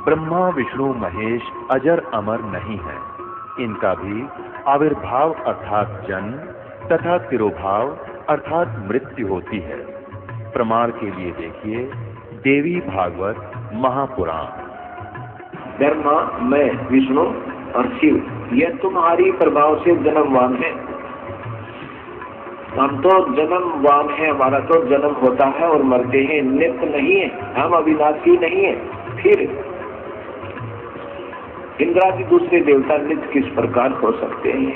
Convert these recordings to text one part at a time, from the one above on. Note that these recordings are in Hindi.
ब्रह्मा विष्णु महेश अजर अमर नहीं है। इनका भी आविर्भाव अर्थात जन्म तथा तिरोभाव अर्थात मृत्यु होती है। प्रमाण के लिए देखिए देवी भागवत महापुराण। ब्रह्मा, मैं, विष्णु और शिव, यह तुम्हारी प्रभाव से जन्मवान है। हम तो जन्मवान है, हमारा तो जन्म होता है और मरते हैं, नित्य नहीं है, हम अविनाशी नहीं है। फिर इंद्रादि दूसरे देवता नित्य किस प्रकार हो सकते हैं?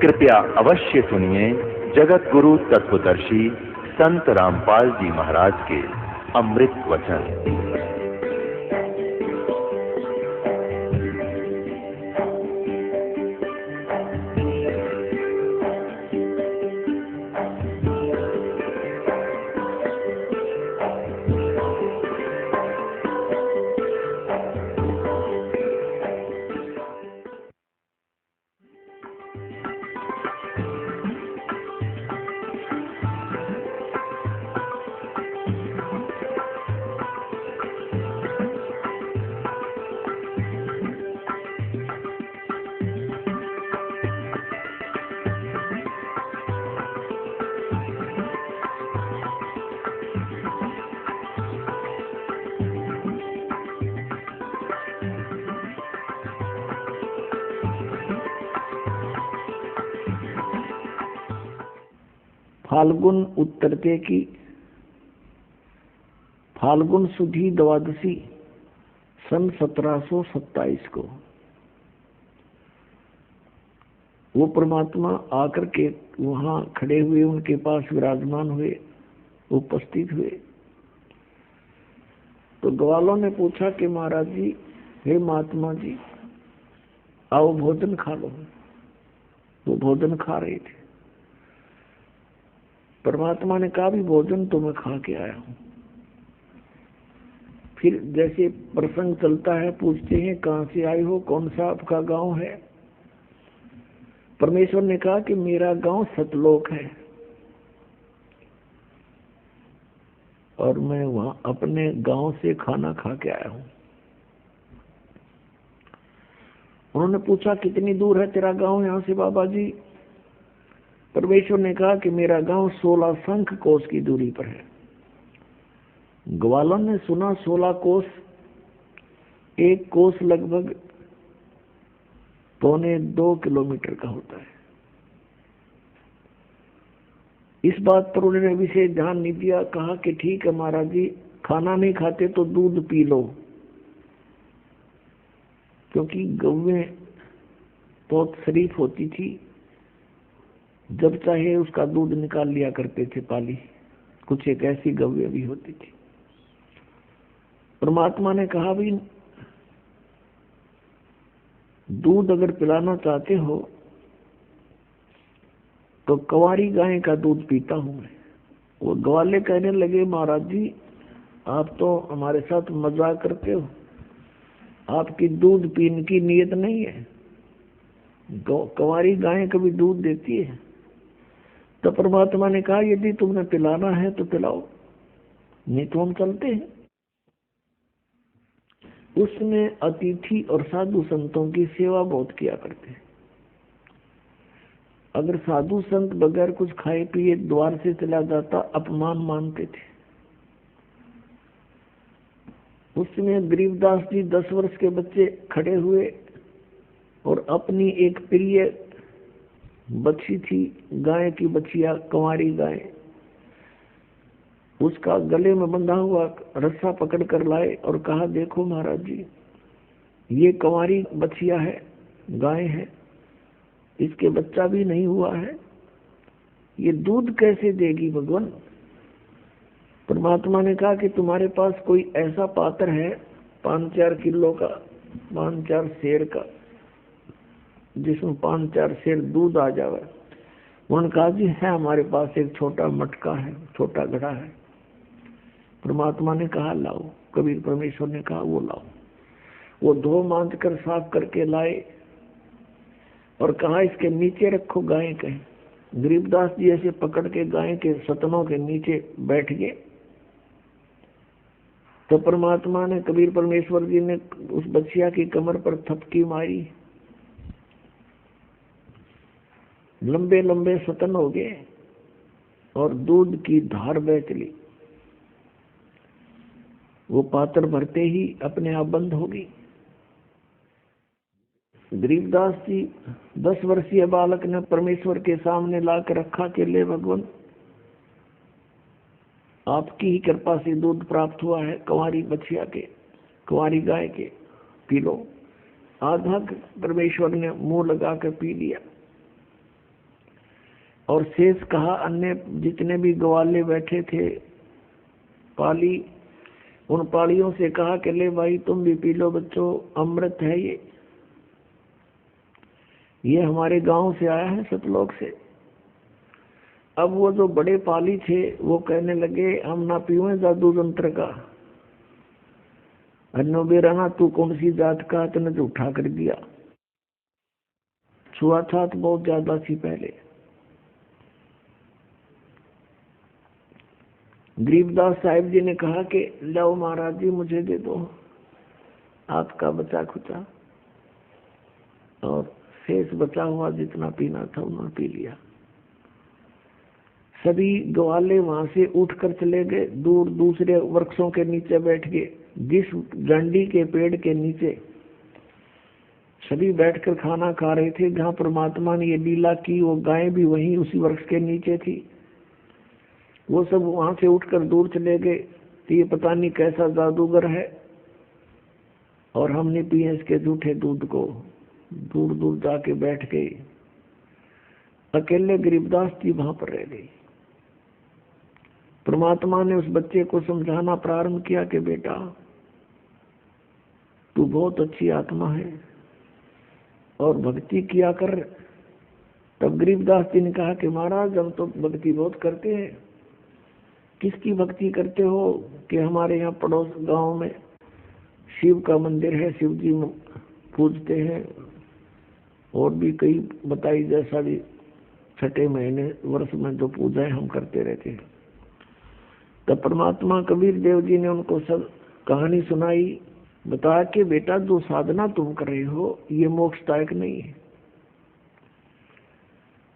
कृपया अवश्य सुनिए जगत गुरु तत्वदर्शी संत रामपाल जी महाराज के अमृत वचन। फाल्गुन उत्तरते की फाल्गुन सुधी द्वादशी सन 1727 को वो परमात्मा आकर के वहां खड़े हुए, उनके पास विराजमान हुए, उपस्थित हुए। तो ग्वालों ने पूछा कि महाराज जी, हे महात्मा जी, आओ भोजन खा लो। वो भोजन खा रहे थे। परमात्मा ने कहा भी भोजन तो मैं खा के आया हूं। फिर जैसे प्रसंग चलता है, पूछते हैं कहां से आए हो, कौन सा आपका गांव है। परमेश्वर ने कहा कि मेरा गांव सतलोक है और मैं वहां अपने गांव से खाना खा के आया हूं। उन्होंने पूछा कितनी दूर है तेरा गांव यहां से बाबा जी। परमेश्वर ने कहा कि मेरा गांव 16 शंख कोस की दूरी पर है। ग्वालों ने सुना 16 कोस, एक कोस लगभग 1.25 किलोमीटर का होता है। इस बात पर उन्होंने विशेष ध्यान नहीं दिया। कहा कि ठीक है महाराज जी, खाना नहीं खाते तो दूध पी लो, क्योंकि गौएं बहुत शरीफ होती थी, जब चाहे उसका दूध निकाल लिया करते थे पाली। कुछ एक ऐसी गौएं भी होती थी। परमात्मा ने कहा भी दूध अगर पिलाना चाहते हो तो कंवारी गाय का दूध पीता हूं मैं। वो ग्वाले कहने लगे महाराज जी, आप तो हमारे साथ मजाक करते हो, आपकी दूध पीने की नीयत नहीं है। कंवारी गाय कभी दूध देती है? तो परमात्मा ने कहा यदि तुमने पिलाना है तो पिलाओ, नहीं तो हम चलते हैं। उसमें अतिथि और साधु संतों की सेवा बहुत किया करते हैं। अगर साधु संत बगैर कुछ खाए पिए द्वार से चला जाता, अपमान मानते थे। उसमें गरीबदास जी 10 वर्ष के बच्चे खड़े हुए और अपनी एक प्रिय बच्ची थी, गाय की बच्चिया, कंवारी गाय, उसका गले में बंधा हुआ रस्सा पकड़ कर लाए और कहा देखो महाराज जी, ये कंवारी बच्चिया है, गाय है, इसके बच्चा भी नहीं हुआ है, ये दूध कैसे देगी भगवान। परमात्मा ने कहा कि तुम्हारे पास कोई ऐसा पात्र है 5-4 किलो का, 5-4 सेर का, जिसमें 5-4 सेर दूध आ जावे। उन्होंने कहा जी है, हमारे पास एक छोटा मटका है, छोटा घड़ा है। परमात्मा ने कहा लाओ। कबीर परमेश्वर ने कहा वो लाओ। वो धो मांज कर साफ करके लाए और कहा इसके नीचे रखो गाय के। गरीबदास जी ऐसे पकड़ के गाय के सतनों के नीचे बैठ गए। तो परमात्मा ने, कबीर परमेश्वर जी ने उस बच्चिया की कमर पर थपकी मारी, लंबे लंबे सतन हो गए और दूध की धार बह चली। वो पात्र भरते ही अपने आप बंद हो गई। गरीबदास जी 10 वर्षीय बालक ने परमेश्वर के सामने लाकर रखा कि ले भगवान, आपकी ही कृपा से दूध प्राप्त हुआ है, कुंवारी बछिया के, कुंवारी गाय के, पी लो। आधा परमेश्वर ने मुंह लगा कर पी लिया और शेष कहा, अन्य जितने भी ग्वाले बैठे थे पाली, उन पालियों से कहा कि ले भाई तुम भी पी लो बच्चों, अमृत है ये हमारे गांव से आया है, सतलोक से। अब वो जो बड़े पाली थे वो कहने लगे, हम ना पीवे जादू जंत्र का। अन्नो बेराना तू कौन सी जात का, तूने झूठा कर दिया। छुआछात बहुत ज्यादा थी पहले। गरीबदास साहिब जी ने कहा कि लो महाराज जी मुझे दे दो आपका बचा खुचा, और शेष बचा हुआ जितना पीना था उन्होंने पी लिया। सभी ग्वाले वहां से उठकर चले गए, दूर दूसरे वृक्षों के नीचे बैठ गए। जिस डंडी के पेड़ के नीचे सभी बैठकर खाना खा रहे थे, जहाँ परमात्मा ने ये लीला की, वो गाय भी वहीं उसी वृक्ष के नीचे थी। वो सब वहां से उठकर दूर चले गए। तो ये पता नहीं कैसा जादूगर है, और हमने पिए इसके झूठे दूध को। दूर दूर जाके बैठ गए। अकेले गरीबदास जी वहां पर रह गई। परमात्मा ने उस बच्चे को समझाना प्रारंभ किया कि बेटा तू बहुत अच्छी आत्मा है और भक्ति किया कर। तब गरीबदास जी ने कहा कि महाराज हम तो भक्ति बहुत करते हैं। किसकी भक्ति करते हो? कि हमारे यहाँ पड़ोस गांव में शिव का मंदिर है, शिव जी पूजते हैं, और भी कई बताई जैसा भी छठे महीने वर्ष में जो पूजाएं हम करते रहते हैं। तब परमात्मा कबीर देव जी ने उनको सब कहानी सुनाई, बताया कि बेटा जो साधना तुम कर रहे हो ये मोक्षदायक नहीं है।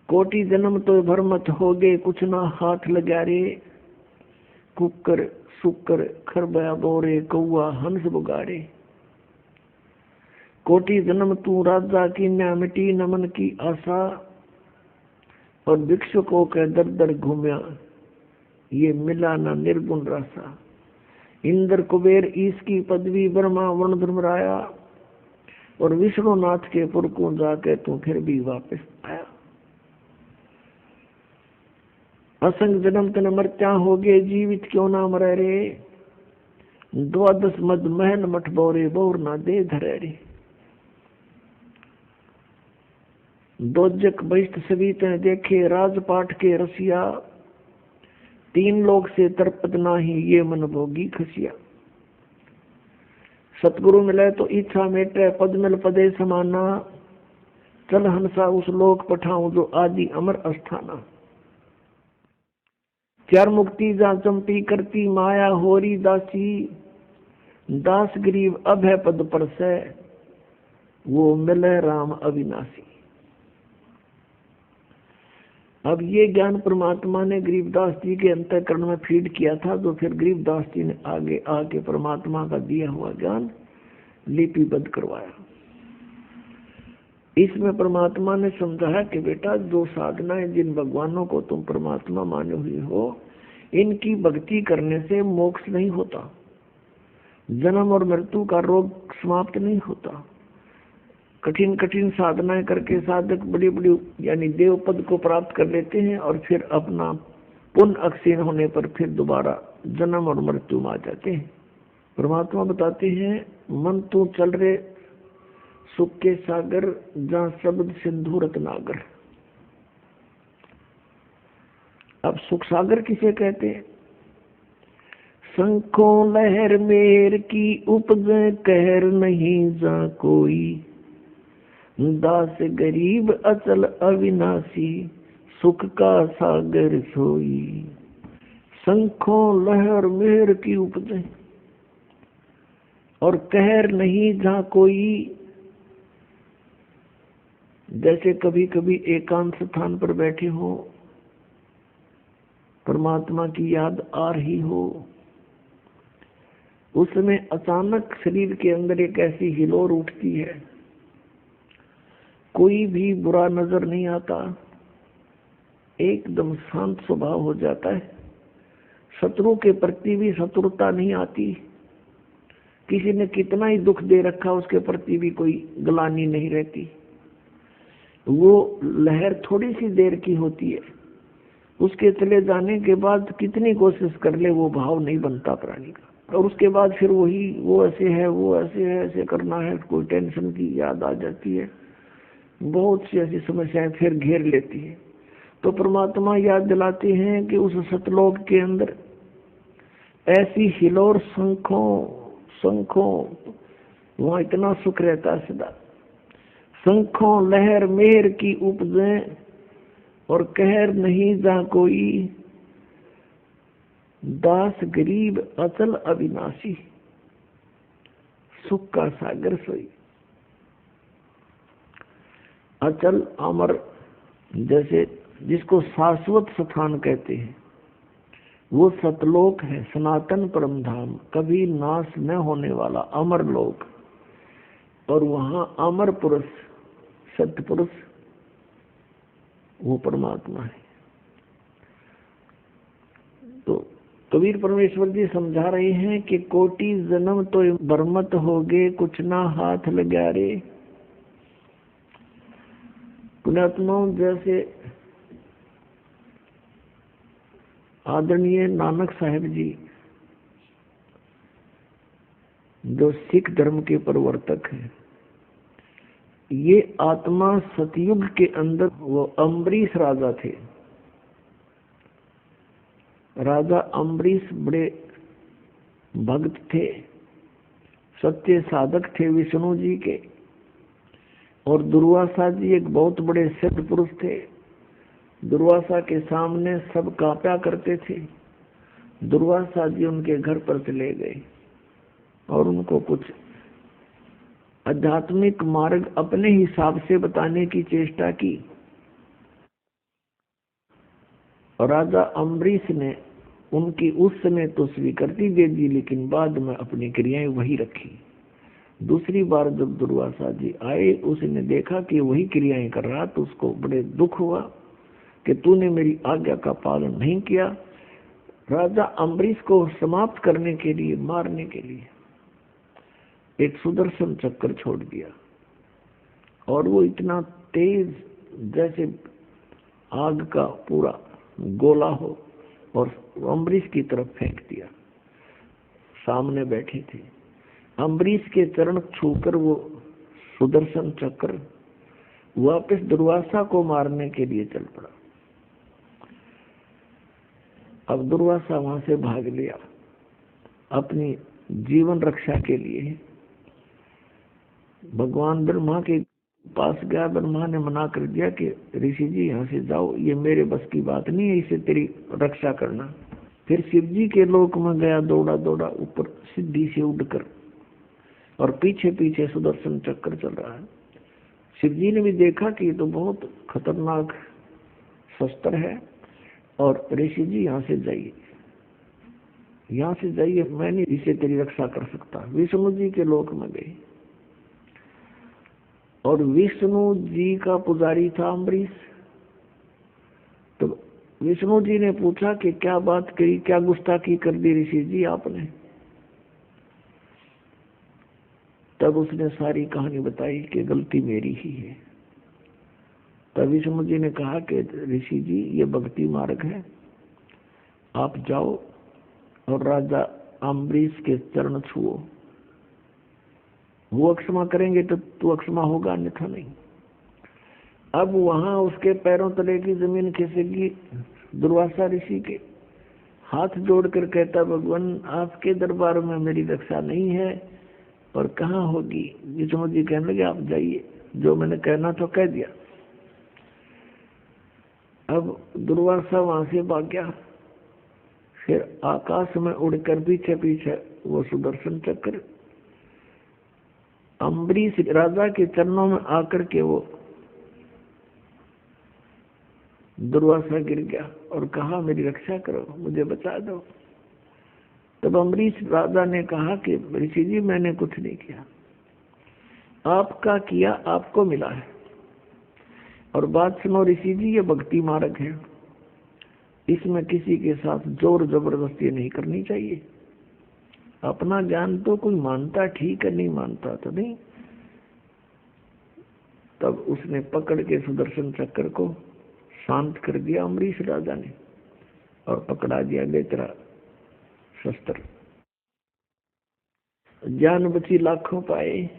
कोटि जन्म तो भर मत होगे, कुछ ना हाथ लगा रे। कुकर सुकर खरबया बोरे, कौआ हंस बुगारे। कोटि जन्म तू राजा की न्या मिटी नमन की आशा, और भिक्षुकों के दर दर घूमया, ये मिला ना निर्गुण रासा। इंद्र कुबेर ईश की पदवी, ब्रह्मा वर्ण धर्मराया, और विष्णुनाथ के पुर को जाके तू फिर भी वापस आया। असंग जन्म तन मरत्या हो गए, जीवित क्यों ना मरे रे। द्वादश मद महल मठ बोरे, बोर ना दे धरे रे। दोजक बहिष्ठ सभी तने देखे, राजपाट के रसिया। तीन लोग से तरपत नाही, ये मन भोगी खसिया। सतगुरु मिले तो इच्छा मेटे, पद मिल पदे समाना। चल हंसा उस लोक पठाऊं, जो आदि अमर अस्थाना। चार मुक्ति जा चंपी करती, माया होरी दासी। दास गरीब अब है पद पर से, वो मिले राम अविनाशी। अब ये ज्ञान परमात्मा ने गरीबदास जी के अंतःकरण में फीड किया था, जो फिर गरीबदास जी ने आगे आके परमात्मा का दिया हुआ ज्ञान लिपिबद्ध करवाया। इसमें परमात्मा ने समझाया कि बेटा जो साधनाएं, जिन भगवानों को तुम परमात्मा माने हुए हो, इनकी भक्ति करने से मोक्ष नहीं होता, जन्म और मृत्यु का रोग समाप्त नहीं होता। कठिन कठिन साधनाएं करके साधक बड़ी बड़ी यानी देव पद को प्राप्त कर लेते हैं, और फिर अपना पुण्य अक्षीण होने पर फिर दोबारा जन्म और मृत्यु में आ जाते हैं। परमात्मा बताते हैं, मन तू चल रे सुख के सागर, जहाँ शब्द सिंधु रत्नागर। अब सुख सागर किसे कहते हैं? शंखों लहर मेर की उपज, कहर नहीं जा कोई। दास गरीब अचल अविनाशी, सुख का सागर सोई। शंखों लहर मेहर की उपज, और कहर नहीं जहाँ कोई। जैसे कभी कभी एकांत स्थान पर बैठे हो, परमात्मा की याद आ रही हो, उस समय अचानक शरीर के अंदर एक ऐसी हिलोर उठती है, कोई भी बुरा नजर नहीं आता, एकदम शांत स्वभाव हो जाता है। शत्रु के प्रति भी शत्रुता नहीं आती, किसी ने कितना ही दुख दे रखा उसके प्रति भी कोई ग्लानि नहीं रहती। वो लहर थोड़ी सी देर की होती है, उसके चले जाने के बाद कितनी कोशिश कर ले वो भाव नहीं बनता प्राणी का। और उसके बाद फिर वही वो ऐसे है, वो ऐसे है, ऐसे करना है, कोई टेंशन की याद आ जाती है, बहुत सी ऐसी समस्याएं फिर घेर लेती है। तो परमात्मा याद दिलाते हैं कि उस सतलोक के अंदर ऐसी हिलोर शंखों वहां इतना सुख रहता है सदा। शंखों लहर मेहर की उपजे और कहर नहीं जा कोई, दास गरीब अचल अविनाशी, सुख का सागर सोई। अचल अमर, जैसे जिसको शाश्वत स्थान कहते हैं, वो सतलोक है, सनातन परम धाम, कभी नाश न होने वाला अमर लोक। और वहां अमर पुरुष, सत्य पुरुष, वो परमात्मा है। तो कबीर परमेश्वर जी समझा रहे हैं कि कोटि जन्म तो बरमत होगे, कुछ ना हाथ लगा रे। पुण्यात्माओं, जैसे आदरणीय नानक साहिब जी जो सिख धर्म के प्रवर्तक हैं, ये आत्मा सतयुग के अंदर वो अम्बरीश राजा थे। राजा अम्बरीश बड़े भक्त थे, सत्य साधक थे विष्णु जी के। और दुर्वासा जी एक बहुत बड़े सिद्ध पुरुष थे। दुर्वासा के सामने सब कांपा करते थे। दुर्वासा जी उनके घर पर चले गए और उनको कुछ आध्यात्मिक मार्ग अपने हिसाब से बताने की चेष्टा की। और राजा अम्बरीश ने उनकी उस समय तो स्वीकृति दे दी, लेकिन बाद में अपनी क्रियाएं वही रखी। दूसरी बार जब दुर्वासा जी आए, उसने देखा कि वही क्रियाएं कर रहा, तो उसको बड़े दुख हुआ कि तूने मेरी आज्ञा का पालन नहीं किया। राजा अम्बरीश को समाप्त करने के लिए, मारने के लिए एक सुदर्शन चक्र छोड़ दिया। और वो इतना तेज जैसे आग का पूरा गोला हो, और अम्बरीश की तरफ फेंक दिया। सामने बैठे थे अम्बरीश के चरण छूकर वो सुदर्शन चक्र वापस दुर्वासा को मारने के लिए चल पड़ा। अब दुर्वासा वहां से भाग लिया अपनी जीवन रक्षा के लिए। भगवान ब्रह्मा के पास गया, ब्रह्मा ने मना कर दिया कि ऋषि जी यहाँ से जाओ, ये मेरे बस की बात नहीं है, इसे तेरी रक्षा करना। फिर शिव जी के लोक में गया, दौड़ा दौड़ा ऊपर सिद्धि से उड़कर, और पीछे पीछे सुदर्शन चक्र चल रहा है। शिव जी ने भी देखा कि ये तो बहुत खतरनाक शस्त्र है, और ऋषि जी यहाँ से जाइए, यहाँ से जाइए, मैं नहीं इसे तेरी रक्षा कर सकता। विष्णु जी के लोक में गए, और विष्णु जी का पुजारी था अम्बरीश। तो विष्णु जी ने पूछा कि क्या बात करी, क्या गुस्ताखी कर दी ऋषि जी आपने। तब उसने सारी कहानी बताई कि गलती मेरी ही है। तब विष्णु जी ने कहा कि ऋषि जी, ये भक्ति मार्ग है, आप जाओ और राजा अम्बरीश के चरण छुओ, वो अक्षमा करेंगे तो तू अक्षमा होगा, अन्यथा नहीं। अब वहां उसके पैरों तले की जमीन खिसकी। दुर्वासा ऋषि के हाथ जोड़कर कहता, भगवान आपके दरबार में मेरी रक्षा नहीं है, और कहाँ होगी। विष्णु जी कहने लगे, आप जाइए, जो मैंने कहना तो कह दिया। अब दुर्वासा वहां से भाग गया। फिर आकाश में उड़कर पीछे पीछे वो सुदर्शन चक्र अम्बरीश राजा के चरणों में आकर के वो दुर्वासा गिर गया और कहा मेरी रक्षा करो, मुझे बचा दो। तब अम्बरीश राजा ने कहा कि ऋषि जी मैंने कुछ नहीं किया, आपका किया आपको मिला है। और बात सुनो ऋषि जी, ये भक्ति मार्ग है, इसमें किसी के साथ जोर जबरदस्ती नहीं करनी चाहिए। अपना ज्ञान तो कोई मानता ठीक है, नहीं मानता तो नहीं। तब उसने पकड़ के सुदर्शन चक्र को शांत कर दिया अम्बरीश राजा ने और पकड़ा दिया ले तेरा शस्त्र। ज्ञान बची लाखों पाए,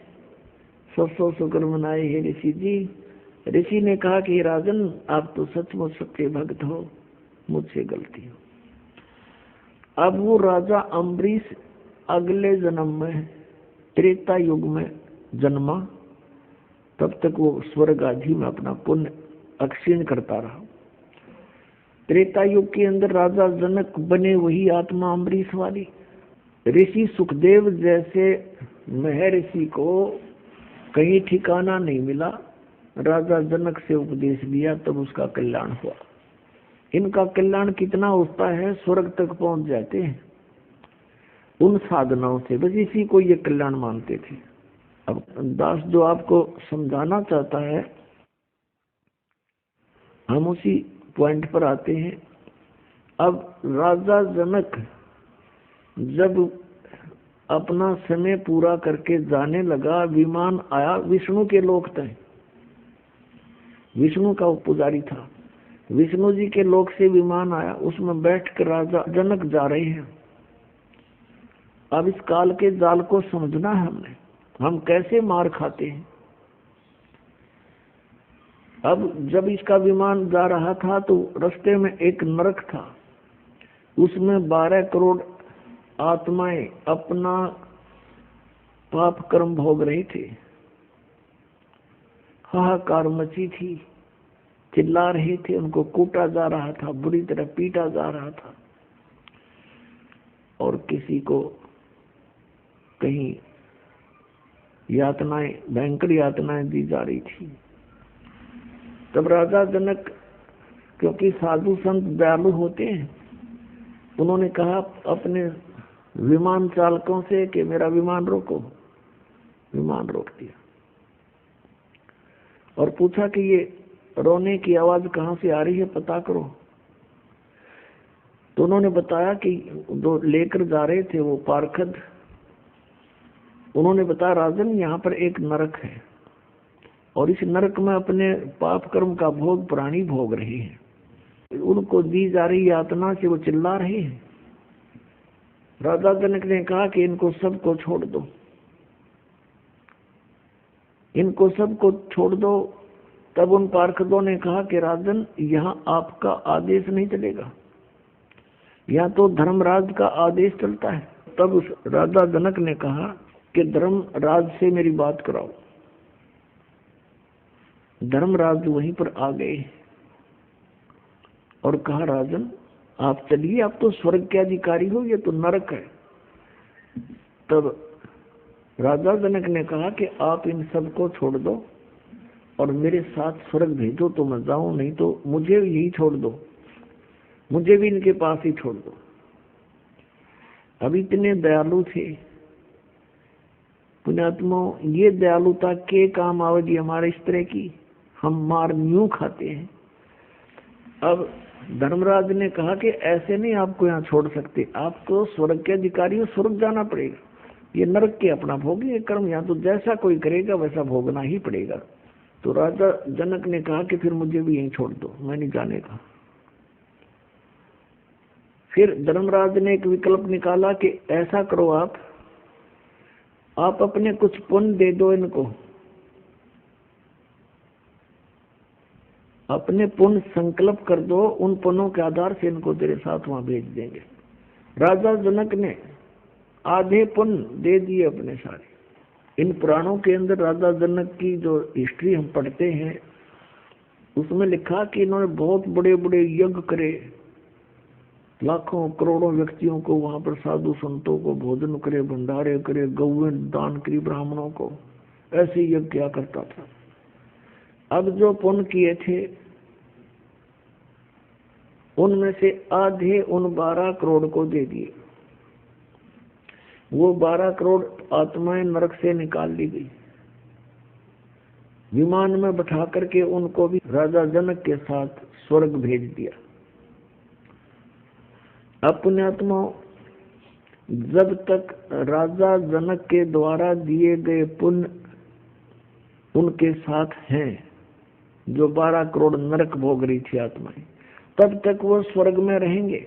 100 शुक्र मनाए हे ऋषि जी। ऋषि ने कहा कि राजन आप तो सचमुच सच्चे भक्त हो, मुझसे गलती हो। अब वो राजा अम्बरीश अगले जन्म में त्रेता युग में जन्मा, तब तक वो स्वर्ग आदि में अपना पुण्य अक्षीण करता रहा। त्रेता युग के अंदर राजा जनक बने वही आत्मा अम्बरीश वाली। ऋषि सुखदेव जैसे महर्षि को कहीं ठिकाना नहीं मिला, राजा जनक से उपदेश लिया तब उसका कल्याण हुआ। इनका कल्याण कितना होता है, स्वर्ग तक पहुंच जाते हैं उन साधनाओं से, बस इसी को ये कल्याण मानते थे। अब दास जो आपको समझाना चाहता है, हम उसी पॉइंट पर आते हैं। अब राजा जनक जब अपना समय पूरा करके जाने लगा, विमान आया विष्णु के लोक तक। विष्णु का पुजारी था, विष्णु जी के लोक से विमान आया, उसमें बैठकर राजा जनक जा रहे हैं। अब इस काल के जाल को समझना है हमने, हम कैसे मार खाते हैं। अब जब इसका विमान जा रहा था तो रास्ते में एक नरक था, उसमें 12 करोड़ आत्माएं अपना पाप कर्म भोग रही थी। हाहाकार मची थी, चिल्ला रहे थे, उनको कूटा जा रहा था, बुरी तरह पीटा जा रहा था और किसी को कहीं यातनाएं, भयंकर यातनाएं दी जा रही थी। तब राजा जनक, क्योंकि साधु संत दयालु होते हैं, उन्होंने कहा अपने विमान चालकों से कि मेरा विमान रोको। विमान रोक दिया और पूछा कि ये रोने की आवाज कहां से आ रही है, पता करो। तो उन्होंने बताया कि जो लेकर जा रहे थे वो पार्षद, उन्होंने बताया राजन यहाँ पर एक नरक है और इस नरक में अपने पाप कर्म का भोग प्राणी भोग रहे हैं, उनको दी जा रही यातना से वो चिल्ला रहे हैं। राजा जनक ने कहा कि इनको सबको छोड़ दो, इनको सबको छोड़ दो। तब उन पार्षदों ने कहा कि राजन यहाँ आपका आदेश नहीं चलेगा, यहाँ तो धर्मराज का आदेश चलता है। तब उस राजा जनक ने कहा कि धर्मराज से मेरी बात कराओ। धर्मराज वहीं पर आ गए और कहा राजन आप चलिए, आप तो स्वर्ग के अधिकारी हो, ये तो नरक है। तब राजा जनक ने कहा कि आप इन सबको छोड़ दो और मेरे साथ स्वर्ग भेजो तो मैं जाऊं, नहीं तो मुझे यही छोड़ दो, मुझे भी इनके पास ही छोड़ दो। अब इतने दयालु थे पुण्यात्मा, ये दयालुता के काम आवेगी हमारे इस तरह की, हम मार यूं खाते हैं। अब धर्मराज ने कहा कि ऐसे नहीं आपको यहाँ छोड़ सकते, आपको स्वर्ग के अधिकारी हो, स्वर्ग जाना पड़ेगा, ये नरक के अपना भोगी कर्म, यहाँ तो जैसा कोई करेगा वैसा भोगना ही पड़ेगा। तो राजा जनक ने कहा कि फिर मुझे भी यहीं छोड़ दो, मैं नहीं जाने का। फिर धर्मराज ने एक विकल्प निकाला कि ऐसा करो, आप अपने कुछ पुण्य दे दो इनको, अपने पुण्य संकल्प कर दो, उन पुण्यों के आधार से इनको तेरे साथ वहां भेज देंगे। राजा जनक ने आधे पुण्य दे दिए अपने सारे। इन पुराणों के अंदर राजा जनक की जो हिस्ट्री हम पढ़ते हैं उसमें लिखा कि इन्होंने बहुत बड़े बड़े यज्ञ करे, लाखों करोड़ों व्यक्तियों को वहां पर साधु संतों को भोजन करे, भंडारे करे, गौएं दान करी ब्राह्मणों को, ऐसे यज्ञ किया करता था। अब जो पुण्य किए थे उनमें से आधे उन 12 करोड़ को दे दिए। वो 12 करोड़ आत्माएं नरक से निकाल ली गई, विमान में बैठा करके उनको भी राजा जनक के साथ स्वर्ग भेज दिया। अब पुण्यात्मा, जब तक राजा जनक के द्वारा दिए गए पुण्य उनके साथ हैं, जो 12 करोड़ नरक भोग रही थी आत्माएं, तब तक वो स्वर्ग में रहेंगे।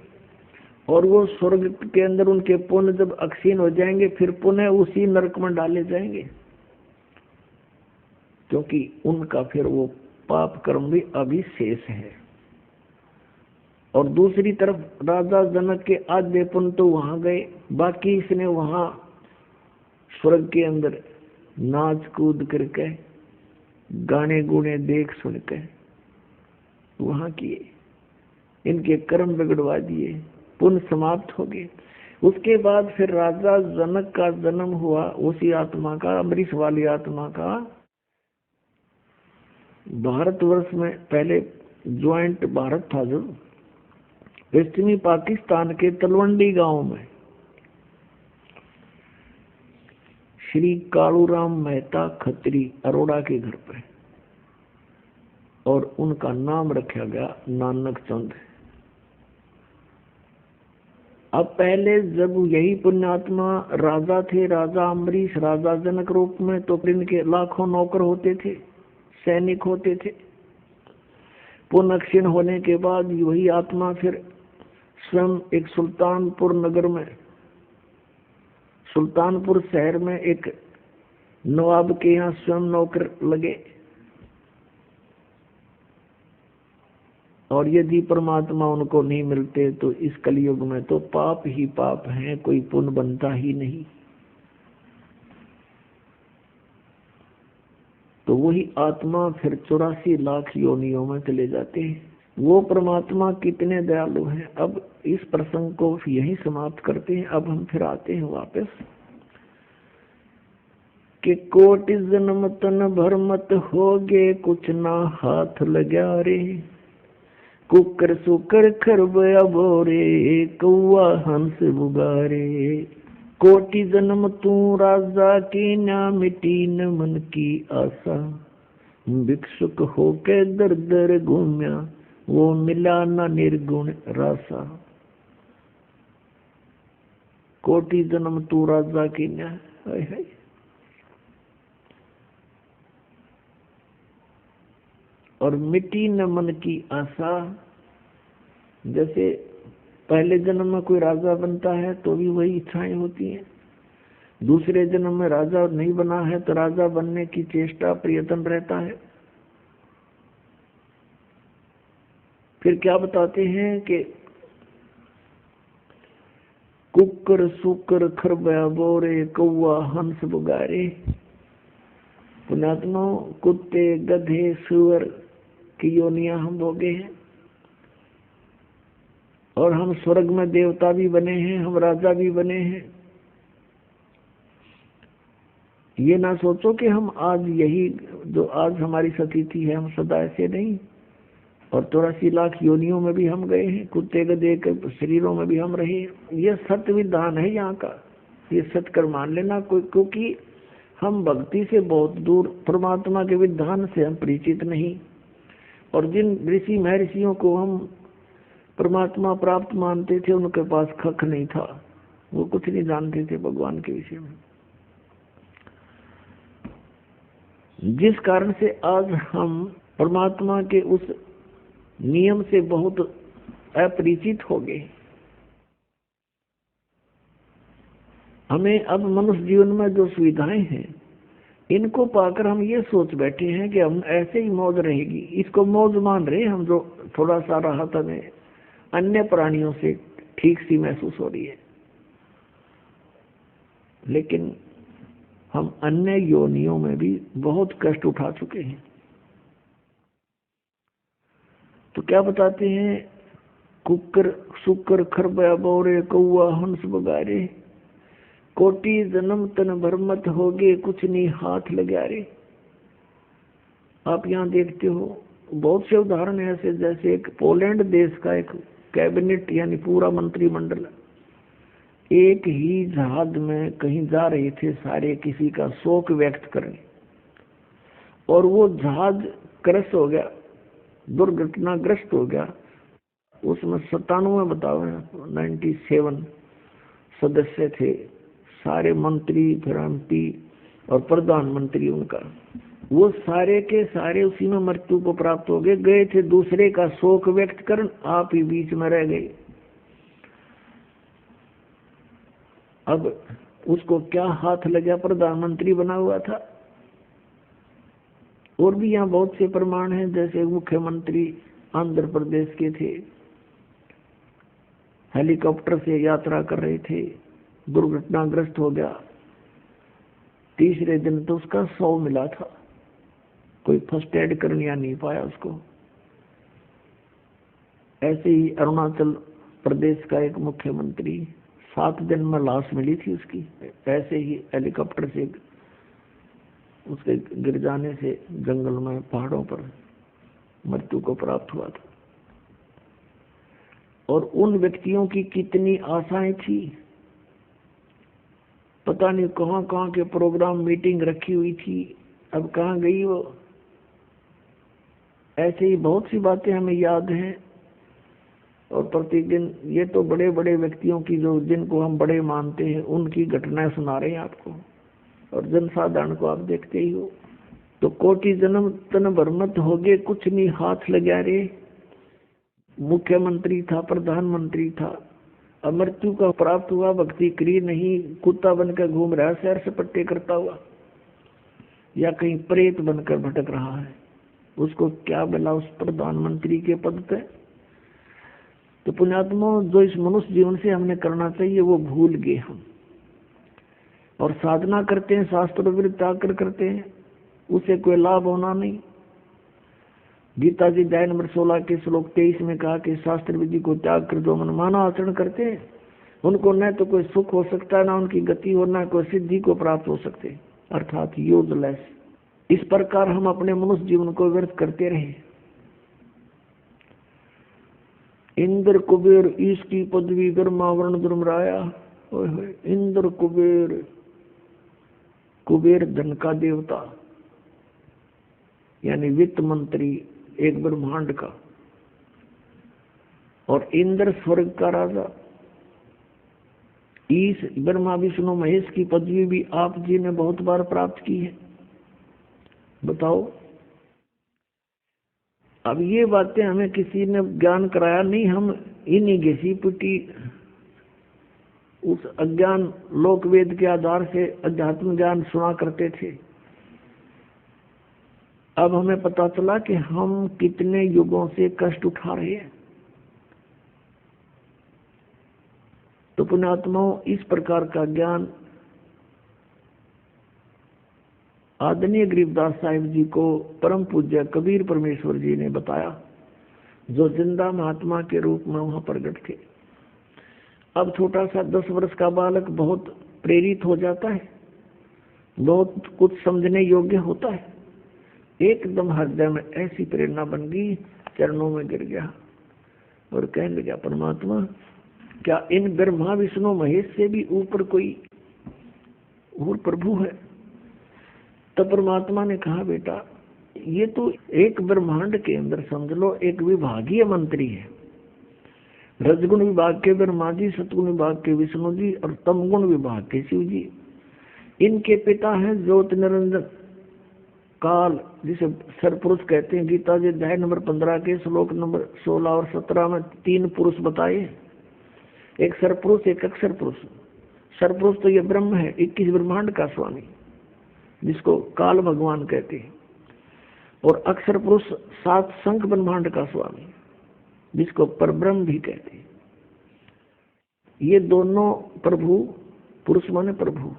और वो स्वर्ग के अंदर उनके पुण्य जब अक्षीण हो जाएंगे, फिर पुनः उसी नरक में डाले जाएंगे, क्योंकि उनका फिर वो पाप कर्म भी अभी शेष है। और दूसरी तरफ राजा जनक के आधे पुण्य तो वहां गए, बाकी इसने वहां स्वर्ग के अंदर नाच कूद करके, गाने गुने देख सुन के वहां किए, इनके कर्म बिगड़वा दिए, पुण्य समाप्त हो गए। उसके बाद फिर राजा जनक का जन्म हुआ, उसी आत्मा का, अमरीश वाली आत्मा का। भारतवर्ष में पहले ज्वाइंट भारत था, जो पश्चिमी पाकिस्तान के तलवंडी गांव में श्री कालूराम मेहता खत्री अरोड़ा के घर पर, और उनका नाम रखा गया नानक चंद। अब पहले जब यही पुण्यात्मा राजा थे, राजा अम्बरीश राजा जनक रूप में, तो फिर इनके लाखों नौकर होते थे, सैनिक होते थे। पुण्य क्षीण होने के बाद वही आत्मा फिर स्वयं एक सुल्तानपुर नगर में, सुल्तानपुर शहर में एक नवाब के यहाँ स्वयं नौकर लगे। और यदि परमात्मा उनको नहीं मिलते तो इस कलयुग में तो पाप ही पाप है, कोई पुण्य बनता ही नहीं। तो वही आत्मा फिर 84 लाख योनियों में चले जाते हैं। वो परमात्मा कितने दयालु हैं। अब इस प्रसंग को यही समाप्त करते हैं। अब हम फिर आते हैं वापस कि कोटि जन्म तन भर मत होगे, कुछ ना हाथ लगा रे। कुकर सुकर खरबया बोरे, कौआ हंस बुगारे। कोटि जन्म तू राजा की, ना मिटी न मन की आशा। भिक्षुक होके दर दर घूम्या, वो मिला ना निर्गुण रासा। कोटि जन्म तू राजा की ना, है और मिटी न मन की आशा। जैसे पहले जन्म में कोई राजा बनता है तो भी वही इच्छाएं होती हैं, दूसरे जन्म में राजा नहीं बना है तो राजा बनने की चेष्टा प्रयत्न रहता है। फिर क्या बताते हैं कि कुकर सुकर खरबया बोरे, कौआ हंस बुगारे। पुण्यात्मा, कुत्ते गधे सुअर की योनियां हम भोगे हैं, और हम स्वर्ग में देवता भी बने हैं, हम राजा भी बने हैं। ये ना सोचो कि हम आज यही जो आज हमारी स्थिति है हम सदा ऐसे नहीं, और 84 लाख योनियों में भी हम गए हैं, कुत्ते गधे के शरीरों में भी हम रहे हैं। ये सत्य विधान है यहाँ का, ये सत्य मान लेना। क्योंकि हम भक्ति से बहुत दूर, परमात्मा के विधान से हम परिचित नहीं। और जिन ऋषि महर्षियों को हम परमात्मा प्राप्त मानते थे उनके पास खख नहीं था, वो कुछ नहीं जानते थे भगवान के विषय में। जिस कारण से आज हम परमात्मा के उस नियम से बहुत अपरिचित हो गए। हमें अब मनुष्य जीवन में जो सुविधाएं हैं इनको पाकर हम ये सोच बैठे हैं कि हम ऐसे ही मौज रहेगी, इसको मौज मान रहे हम। जो थोड़ा सा राहत हमें अन्य प्राणियों से ठीक सी महसूस हो रही है, लेकिन हम अन्य योनियों में भी बहुत कष्ट उठा चुके हैं। तो क्या बताते हैं, कुकर सुकर खरबया बोरे, कौआ हंस बगारे। कोटि जन्म तन भर मत होगे, कुछ नहीं हाथ लगा रे। आप यहाँ देखते हो बहुत से उदाहरण ऐसे, जैसे एक पोलैंड देश का एक कैबिनेट यानी पूरा मंत्रिमंडल एक ही जहाज में कहीं जा रहे थे सारे, किसी का शोक व्यक्त करने, और वो जहाज क्रश हो गया, दुर्घटनाग्रस्त हो गया। उसमें 97 बताओ 97 सदस्य थे, सारे मंत्री, फिर एमपी और प्रधानमंत्री उनका, वो सारे के सारे उसी में मृत्यु को प्राप्त हो गए। गए थे दूसरे का शोक व्यक्त करने, आप ही बीच में रह गए। अब उसको क्या हाथ लगा, प्रधानमंत्री बना हुआ था। और भी यहाँ बहुत से प्रमाण हैं, जैसे मुख्यमंत्री आंध्र प्रदेश के थे, हेलीकॉप्टर से यात्रा कर रहे थे, दुर्घटनाग्रस्त हो गया। तीसरे दिन तो उसका शव मिला था, कोई फर्स्ट एड करने नहीं पाया उसको। ऐसे ही अरुणाचल प्रदेश का एक मुख्यमंत्री, 7 दिन में लाश मिली थी उसकी, ऐसे ही हेलीकॉप्टर से उसके गिर जाने से जंगल में पहाड़ों पर मृत्यु को प्राप्त हुआ था। और उन व्यक्तियों की कितनी आशाएं थी, पता नहीं कहां कहां के प्रोग्राम मीटिंग रखी हुई थी, अब कहां गई वो। ऐसे ही बहुत सी बातें हमें याद हैं। और प्रतिदिन ये तो बड़े बड़े व्यक्तियों की, जो जिनको हम बड़े मानते हैं, उनकी घटनाएं सुना रहे हैं आपको, और जनसाधारण को आप देखते ही हो। तो कोटि जन्म तन भर मत होगे, कुछ नहीं हाथ लगा रे। मुख्यमंत्री था, प्रधानमंत्री था, अब मृत्यु का प्राप्त हुआ, भक्ति करी नहीं, कुत्ता बनकर घूम रहा है सैर सपट्टे करता हुआ, या कहीं प्रेत बनकर भटक रहा है, उसको क्या मिला उस प्रधानमंत्री के पद पे। तो पुण्यात्मा, जो इस मनुष्य जीवन से हमने करना चाहिए वो भूल गए हम, और साधना करते हैं, शास्त्र विरुद्ध त्याग करते हैं, उसे कोई लाभ होना नहीं। गीता जी अध्याय नंबर 16 के श्लोक 23 में कहा कि शास्त्र विधि को त्याग कर जो मनमाना आचरण करते हैं, उनको न तो कोई सुख हो सकता है, ना उनकी गति हो, ना कोई सिद्धि को प्राप्त हो सकते, अर्थात यूजलेस। इस प्रकार हम अपने मनुष्य जीवन को व्यर्थ करते रहे। इंद्र कुबेर ईश की पदवी गर्मा वर्ण धर्मराया। इंद्र कुबेर, कुबेर धन का देवता यानी वित्त मंत्री एक ब्रह्मांड का, और इंद्र स्वर्ग का राजा। ईश ब्रह्मा विष्णु महेश की पदवी भी आप जी ने बहुत बार प्राप्त की है। बताओ, अब ये बातें हमें किसी ने ज्ञान कराया नहीं, हम इन्हीं घिसी पिटी उस अज्ञान लोक वेद के आधार से अध्यात्म ज्ञान सुना करते थे। अब हमें पता चला कि हम कितने युगों से कष्ट उठा रहे हैं। तो पुण्यात्माओं, इस प्रकार का ज्ञान आदरणीय गरीबदास साहिब जी को परम पूज्य कबीर परमेश्वर जी ने बताया, जो जिंदा महात्मा के रूप में वहां प्रकट थे। अब छोटा सा 10 वर्ष का बालक बहुत प्रेरित हो जाता है, बहुत कुछ समझने योग्य होता है। एकदम हृदय में ऐसी प्रेरणा बन गई, चरणों में गिर गया और कहने लगा, परमात्मा, क्या इन ब्रह्मा विष्णु महेश से भी ऊपर कोई और प्रभु है? तब परमात्मा ने कहा, बेटा, ये तो एक ब्रह्मांड के अंदर समझ लो एक विभागीय मंत्री है। रजगुण विभाग के ब्रह्मा जी, सतगुण विभाग के विष्णु जी, और तमगुण विभाग के शिव जी। इनके पिता हैं ज्योति निरंजन काल, जिसे सरपुरुष कहते हैं। गीता जी अध्याय नंबर 15 के श्लोक नंबर 16 और 17 में 3 पुरुष बताए, एक सरपुरुष, एक अक्षर पुरुष। सरपुरुष तो ये ब्रह्म है, 21 ब्रह्मांड का स्वामी, जिसको काल भगवान कहते हैं, और अक्षर पुरुष 7 संख ब्रह्मांड का स्वामी, जिसको परब्रह्म भी कहते हैं। ये दोनों प्रभु, पुरुष माने प्रभु,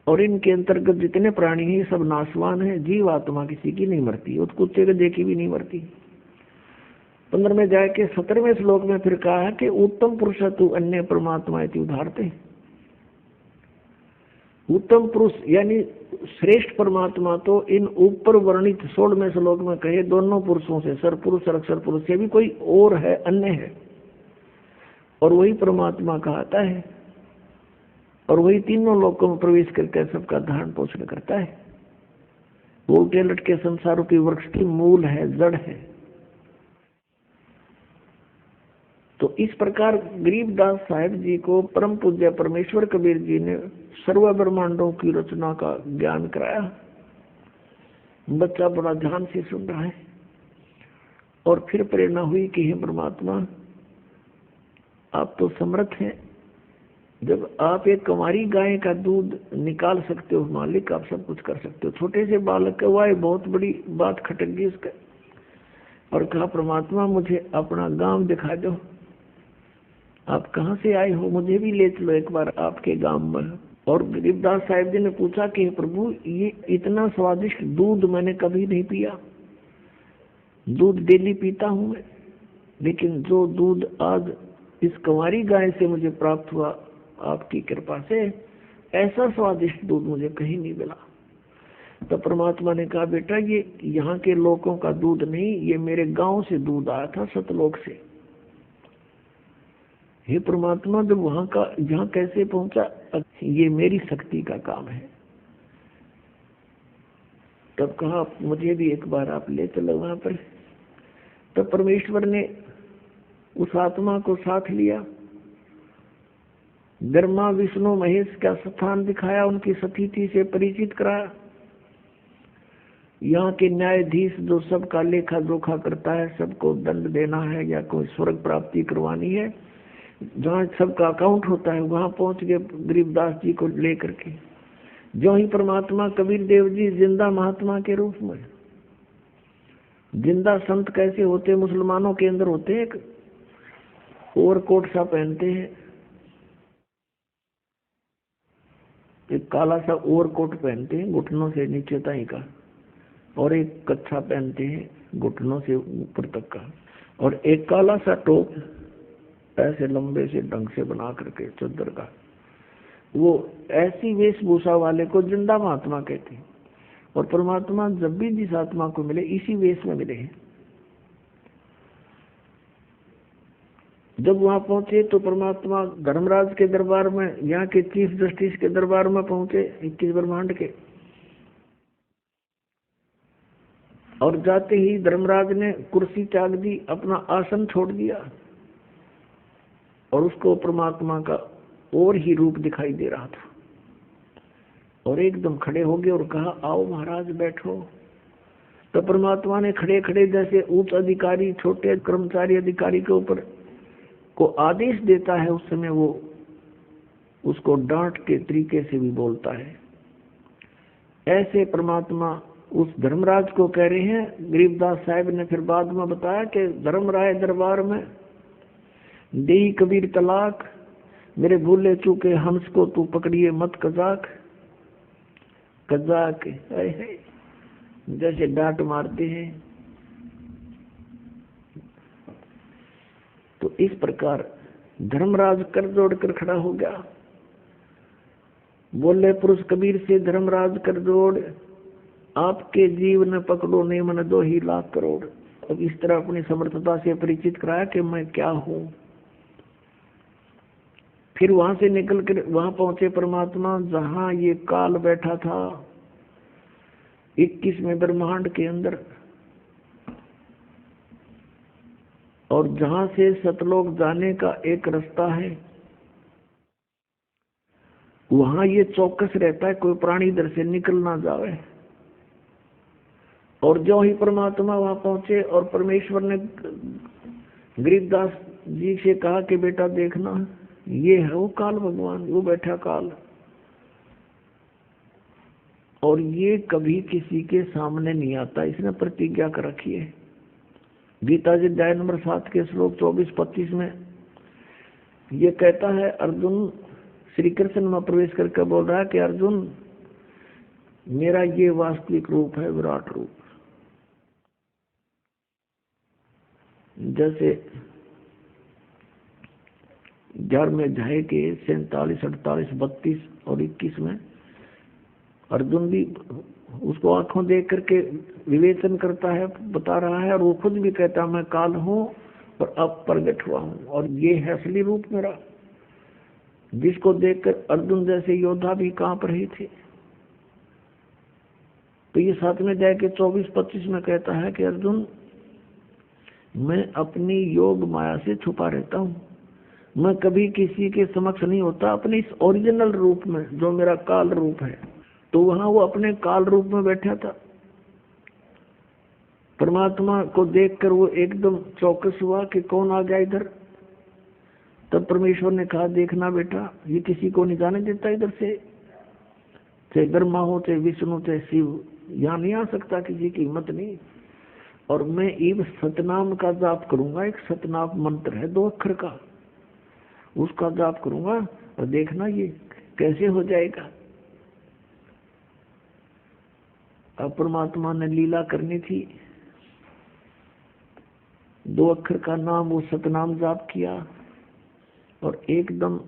और इनके अंतर्गत जितने प्राणी हैं सब नाशवान है। जीव आत्मा किसी की नहीं मरती, उस कुत्ते को देखी भी नहीं मरती। 15वें अध्याय के 17वें श्लोक में फिर कहा है कि उत्तम पुरुष तू अन्य परमात्मा इति उदाहरते। उत्तम पुरुष यानी श्रेष्ठ परमात्मा तो इन ऊपर वर्णित 16वें श्लोक में कहे दोनों पुरुषों से, सर पुरुष और अक्षर पुरुष से भी कोई और है, अन्य है, और वही परमात्मा कहता है, और वही तीनों लोकों में प्रवेश करके सबका धारण पोषण करता है। वो उल्टे लटके संसार रूपी वृक्ष की मूल है, जड़ है। तो इस प्रकार गरीबदास साहिब जी को परम पूज्य परमेश्वर कबीर जी ने सर्व ब्रह्मांडों की रचना का ज्ञान कराया। बच्चा बड़ा ध्यान से सुन रहा है, और फिर प्रेरणा हुई कि हे परमात्मा, आप तो समर्थ हैं। जब आप एक कुंवारी गाय का दूध निकाल सकते हो मालिक, आप सब कुछ कर सकते हो। छोटे से बालक का हुआ बहुत बड़ी बात खटक गई उसका, और कहा परमात्मा मुझे अपना गांव दिखा दो, आप कहाँ से आए हो, मुझे भी ले चलो एक बार आपके गांव में। और गरीबदास साहिब जी ने पूछा कि प्रभु ये इतना स्वादिष्ट दूध मैंने कभी नहीं पिया, दूध डेली पीता हूँ मैं, लेकिन जो दूध आज इस कुंवारी गाय से मुझे प्राप्त हुआ आपकी कृपा से, ऐसा स्वादिष्ट दूध मुझे कहीं नहीं मिला। तो परमात्मा ने कहा बेटा ये यहाँ के लोगों का दूध नहीं, ये मेरे गांव से दूध आया था, सतलोक से। हे परमात्मा जब वहां का यहाँ कैसे पहुंचा, ये मेरी शक्ति का काम है। तब कहा मुझे भी एक बार आप ले चलो वहां पर। तब परमेश्वर ने उस आत्मा को साथ लिया, ब्रह्मा विष्णु महेश का स्थान दिखाया, उनकी स्थिति से परिचित कराया। यहाँ के न्यायाधीश जो सबका लेखा जोखा करता है, सबको दंड देना है या कोई स्वर्ग प्राप्ति करवानी है, जहाँ सबका अकाउंट होता है, वहां पहुंच गए गरीबदास जी को लेकर के। जो ही परमात्मा कबीर देव जी जिंदा महात्मा के रूप में, जिंदा संत कैसे होते मुसलमानों के अंदर होते हैं, ओवरकोट सा पहनते हैं, एक काला सा ओवरकोट पहनते हैं घुटनों से नीचे तक का, और एक कच्छा पहनते हैं घुटनों से ऊपर तक का, और एक काला सा टोप ऐसे लंबे से ढंग से बना करके चद्दर का। वो ऐसी वेशभूषा वाले को जिंदा महात्मा कहते हैं। और परमात्मा जब भी जिस आत्मा को मिले इसी वेश में मिले हैं। जब वहां पहुंचे तो परमात्मा धर्मराज के दरबार में, यहाँ के चीफ जस्टिस के दरबार में पहुंचे 21 ब्रह्मांड के, और जाते ही धर्मराज ने कुर्सी त्याग दी, अपना आसन छोड़ दिया, और उसको परमात्मा का और ही रूप दिखाई दे रहा था, और एकदम खड़े हो गए और कहा आओ महाराज बैठो। तो परमात्मा ने खड़े खड़े जैसे उच्च अधिकारी छोटे कर्मचारी अधिकारी के ऊपर को आदेश देता है, उस समय वो उसको डांट के तरीके से भी बोलता है। ऐसे परमात्मा उस धर्मराज को कह रहे हैं। गरीबदास साहिब ने फिर बाद में बताया कि धर्मराय दरबार में देई कबीर तलाक, मेरे भूले चूके हंस को तू पकड़िए मत कजाक। कजाक जैसे डांट मारते हैं। तो इस प्रकार धर्मराज कर जोड़ कर खड़ा हो गया। बोले पुरुष कबीर से धर्मराज कर जोड़, आपके जीवन पकड़ो ने मन 2 ही लाख करोड़। अब इस तरह अपनी समर्थता से परिचित कराया कि मैं क्या हूं। फिर वहां से निकल कर वहां पहुंचे परमात्मा जहां ये काल बैठा था 21वें ब्रह्मांड के अंदर, और जहां से सतलोक जाने का एक रास्ता है, वहां ये चौकस रहता है कोई प्राणी इधर से निकल ना जावे। और जो ही परमात्मा वहां पहुंचे और परमेश्वर ने गरीबदास जी से कहा कि बेटा देखना ये है वो काल भगवान, वो बैठा काल, और ये कभी किसी के सामने नहीं आता, इसने प्रतिज्ञा कर रखी है। गीता जी अध्याय नंबर 7 के श्लोक 24-25 में ये कहता है, अर्जुन श्री कृष्ण में प्रवेश करके बोल रहा है कि अर्जुन मेरा ये वास्तविक रूप है, विराट रूप। जैसे 11वें अध्याय के 47, 48, 32 और 21 में अर्जुन भी उसको आंखों देख करके विवेचन करता है, बता रहा है, और वो खुद भी कहता है मैं काल हूँ और अब प्रगट हुआ हूँ और ये है असली रूप मेरा, जिसको देखकर अर्जुन जैसे योद्धा भी कांप रहे थे। तो ये 7वें अध्याय के 24-25 में कहता है कि अर्जुन, मैं अपनी योग माया से छुपा रहता हूँ, मैं कभी किसी के समक्ष नहीं होता अपने इस ओरिजिनल रूप में जो मेरा काल रूप है। तो वहां वो अपने काल रूप में बैठा था। परमात्मा को देखकर वो एकदम चौकस हुआ कि कौन आ गया इधर। तब परमेश्वर ने कहा, देखना बेटा, ये किसी को नहीं जाने देता इधर से, चाहे ब्रह्मा हो, चाहे विष्णु, चाहे शिव, यहाँ नहीं आ सकता, किसी की हिम्मत नहीं। और मैं इव सतनाम का जाप करूंगा, एक सतनाम मंत्र है 2 अक्षर का, उसका जाप करूंगा और देखना ये कैसे हो जाएगा। अब परमात्मा ने लीला करनी थी, 2 अक्षर का नाम वो सतनाम जाप किया और एकदम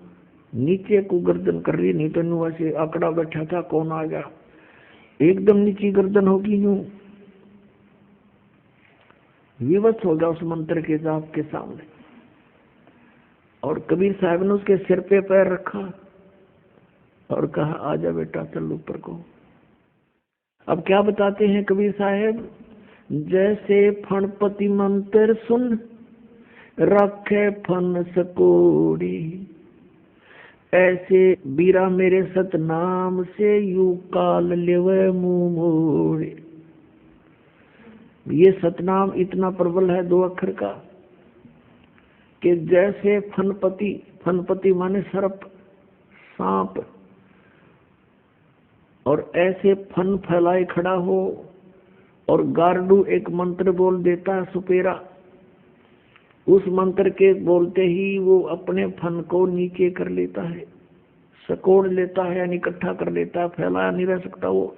नीचे को गर्दन कर रही, नहीं तो वैसे आंकड़ा बैठा था, कौन आ गया, एकदम नीची गर्दन होगी, यूं विवश हो गया उस मंत्र के जाप के सामने। और कबीर साहब ने उसके सिर पे पैर रखा और कहा, आजा बेटा, चल ऊपर को। अब क्या बताते हैं कबीर साहब, जैसे फणपति मंत्र सुन रखे फन सकोड़ी, ऐसे बीरा मेरे सतनाम से यू काल लेवे मुंह मोड़े। ये सतनाम इतना प्रबल है 2 अक्षर का कि जैसे फनपति, फनपति माने सर्प, सांप, और ऐसे फन फैलाए खड़ा हो और गार्डू एक मंत्र बोल देता है सुपेरा, उस मंत्र के बोलते ही वो अपने फन को नीचे कर लेता है, सकोड़ लेता है, यानी इकट्ठा कर लेता है, फैलाया नहीं रह सकता वो,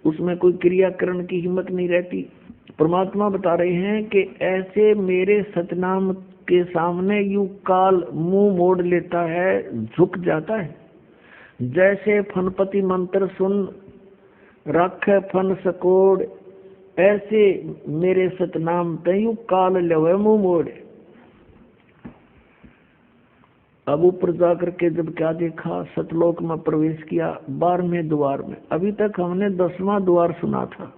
उसमें कोई क्रियाकरण की हिम्मत नहीं रहती। परमात्मा बता रहे हैं कि ऐसे मेरे सतनाम के सामने यू काल मुंह मोड़ लेता है, झुक जाता है। जैसे फनपति मंत्र सुन रख फन सकोड़, ऐसे मेरे सतनाम तयू काल लेवे मुंह मोड़े। अब ऊपर जाकर के जब क्या देखा, सतलोक में प्रवेश किया 12वें द्वार में। अभी तक हमने 10वां द्वार सुना था,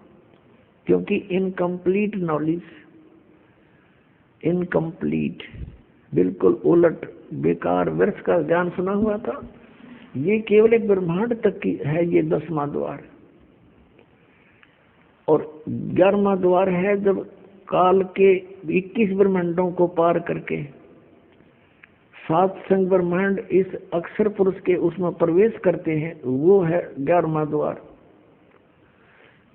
क्योंकि इनकम्प्लीट नॉलेज, इनकम्प्लीट, बिल्कुल उलट बेकार वर्ष का ज्ञान सुना हुआ था। ये केवल एक ब्रह्मांड तक की है ये 10वां द्वार, और 11वां द्वार है जब काल के 21 ब्रह्मांडों को पार करके 7 संग ब्रह्मांड इस अक्षर पुरुष के उसमें प्रवेश करते हैं, वो है 11वां द्वार।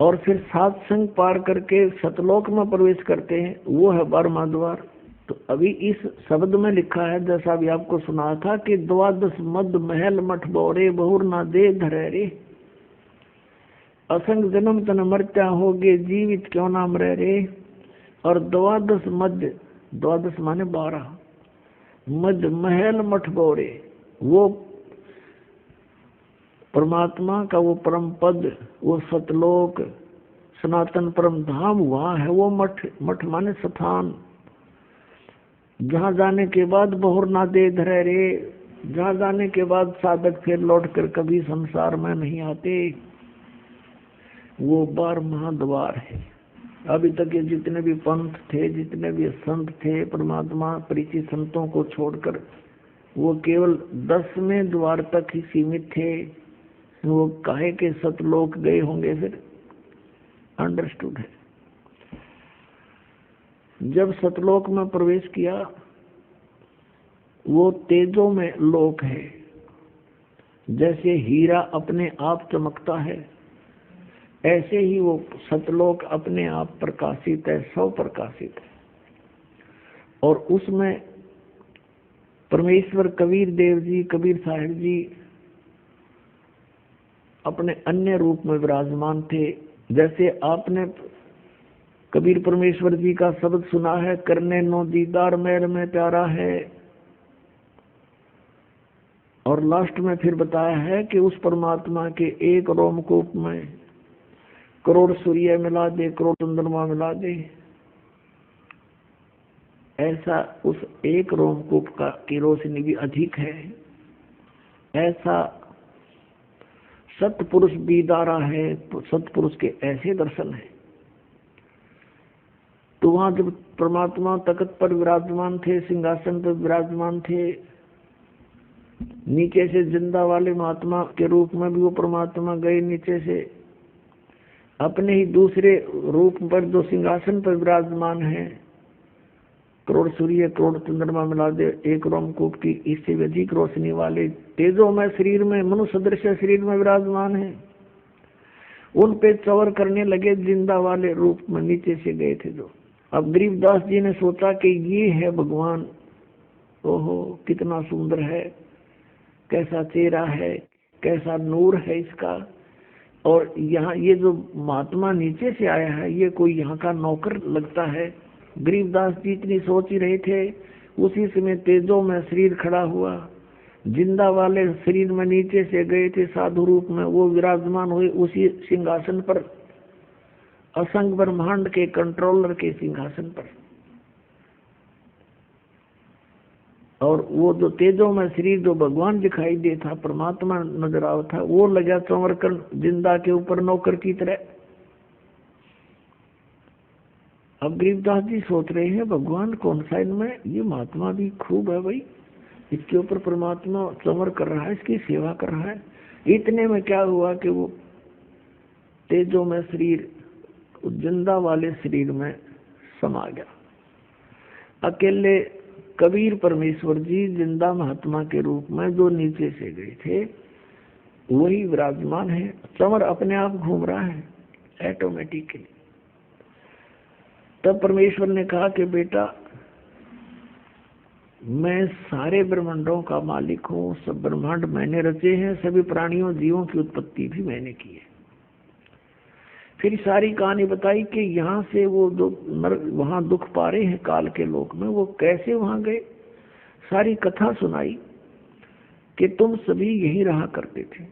और फिर 7 संग पार करके सतलोक में प्रवेश करते हैं, वो है 12वां द्वार। तो अभी इस शब्द में लिखा है, जैसा भी आपको सुना था, कि 12 मद महल मठ बोरे बहुर ना दे धरे रे, असंग जन्म तन मरत्या होगे जीवित क्यों नाम रह रे। और 12 मध्य, 12 माने 12, मध्य महल मठ बोरे, वो परमात्मा का वो परम पद, वो सतलोक, सनातन परम धाम वहाँ है वो मठ। मठ माने स्थान, जहाँ जाने के बाद बहुर ना दे धरे रे, जहाँ जाने के बाद साधक फिर लौट कर कभी संसार में नहीं आते, वो 12वां द्वार है। अभी तक ये जितने भी पंथ थे, जितने भी संत थे, परमात्मा परिचित संतों को छोड़कर वो केवल 10वें द्वार तक ही सीमित थे। वो काहे के सतलोक गए होंगे, फिर अंडरस्टूड है। जब सतलोक में प्रवेश किया, वो तेजों में लोक है, जैसे हीरा अपने आप चमकता है, ऐसे ही वो सतलोक अपने आप प्रकाशित है, सौ प्रकाशित है। और उसमें परमेश्वर कबीर देव जी, कबीर साहिब जी अपने अन्य रूप में विराजमान थे। जैसे आपने कबीर परमेश्वर जी का शब्द सुना है, करने नो दीदार मेर में प्यारा है, और लास्ट में फिर बताया है कि उस परमात्मा के एक रोमकूप में करोड़ सूर्य मिला दे, करोड़ चंद्रमा मिला दे, ऐसा उस एक रोमकूप का की रोशनी भी अधिक है। ऐसा सत्पुरुष बीदारा है, सत्पुरुष के ऐसे दर्शन है। तो वहां जब परमात्मा तख्त पर विराजमान थे, सिंहासन पर विराजमान थे, नीचे से जिंदा वाले महात्मा के रूप में भी वो परमात्मा गए नीचे से, अपने ही दूसरे रूप पर जो सिंहासन पर विराजमान है, करोड़ सूर्य करोड़ चंद्रमा मिला दे एक रोमकूप की इससे भी अधिक रोशनी वाले तेजों में शरीर में, मनुष्य सदृश शरीर में विराजमान है। उन पे चवर करने लगे, जिंदा वाले रूप में नीचे से गए थे जो। अब गरीबदास जी ने सोचा कि ये है भगवान, ओहो कितना सुंदर है, कैसा चेहरा है, कैसा नूर है इसका। और यहाँ ये जो महात्मा नीचे से आया है, ये कोई यहाँ का नौकर लगता है। गरीबदास जी इतनी सोच ही रहे थे, उसी समय तेजों में शरीर खड़ा हुआ, जिंदा वाले शरीर में नीचे से गए थे साधु रूप में, वो विराजमान हुए उसी सिंहासन पर, असंग ब्रह्मांड के कंट्रोलर के सिंहासन पर। और वो जो तेजों में शरीर जो भगवान दिखाई दे था, परमात्मा नजर आवा था, वो लगा चंवर कर जिंदा के ऊपर नौकर की तरह। अब गरीबदास जी सोच रहे हैं भगवान कौन सा इनमें, ये महात्मा भी खूब है भाई, इसके ऊपर परमात्मा चंवर कर रहा है, इसकी सेवा कर रहा है। इतने में क्या हुआ कि वो तेजों में शरीर जिंदा वाले शरीर में समा गया। अकेले कबीर परमेश्वर जी जिंदा महात्मा के रूप में जो नीचे से गए थे वही विराजमान है, चंवर अपने आप घूम रहा है ऑटोमेटिकली। तब परमेश्वर ने कहा कि बेटा मैं सारे ब्रह्मांडों का मालिक हूँ, सब ब्रह्मांड मैंने रचे हैं, सभी प्राणियों जीवों की उत्पत्ति भी मैंने की है। फिर सारी कहानी बताई कि यहाँ से वो जो वहाँ दुख पा रहे हैं काल के लोक में, वो कैसे वहाँ गए। सारी कथा सुनाई कि तुम सभी यही रहा करते थे,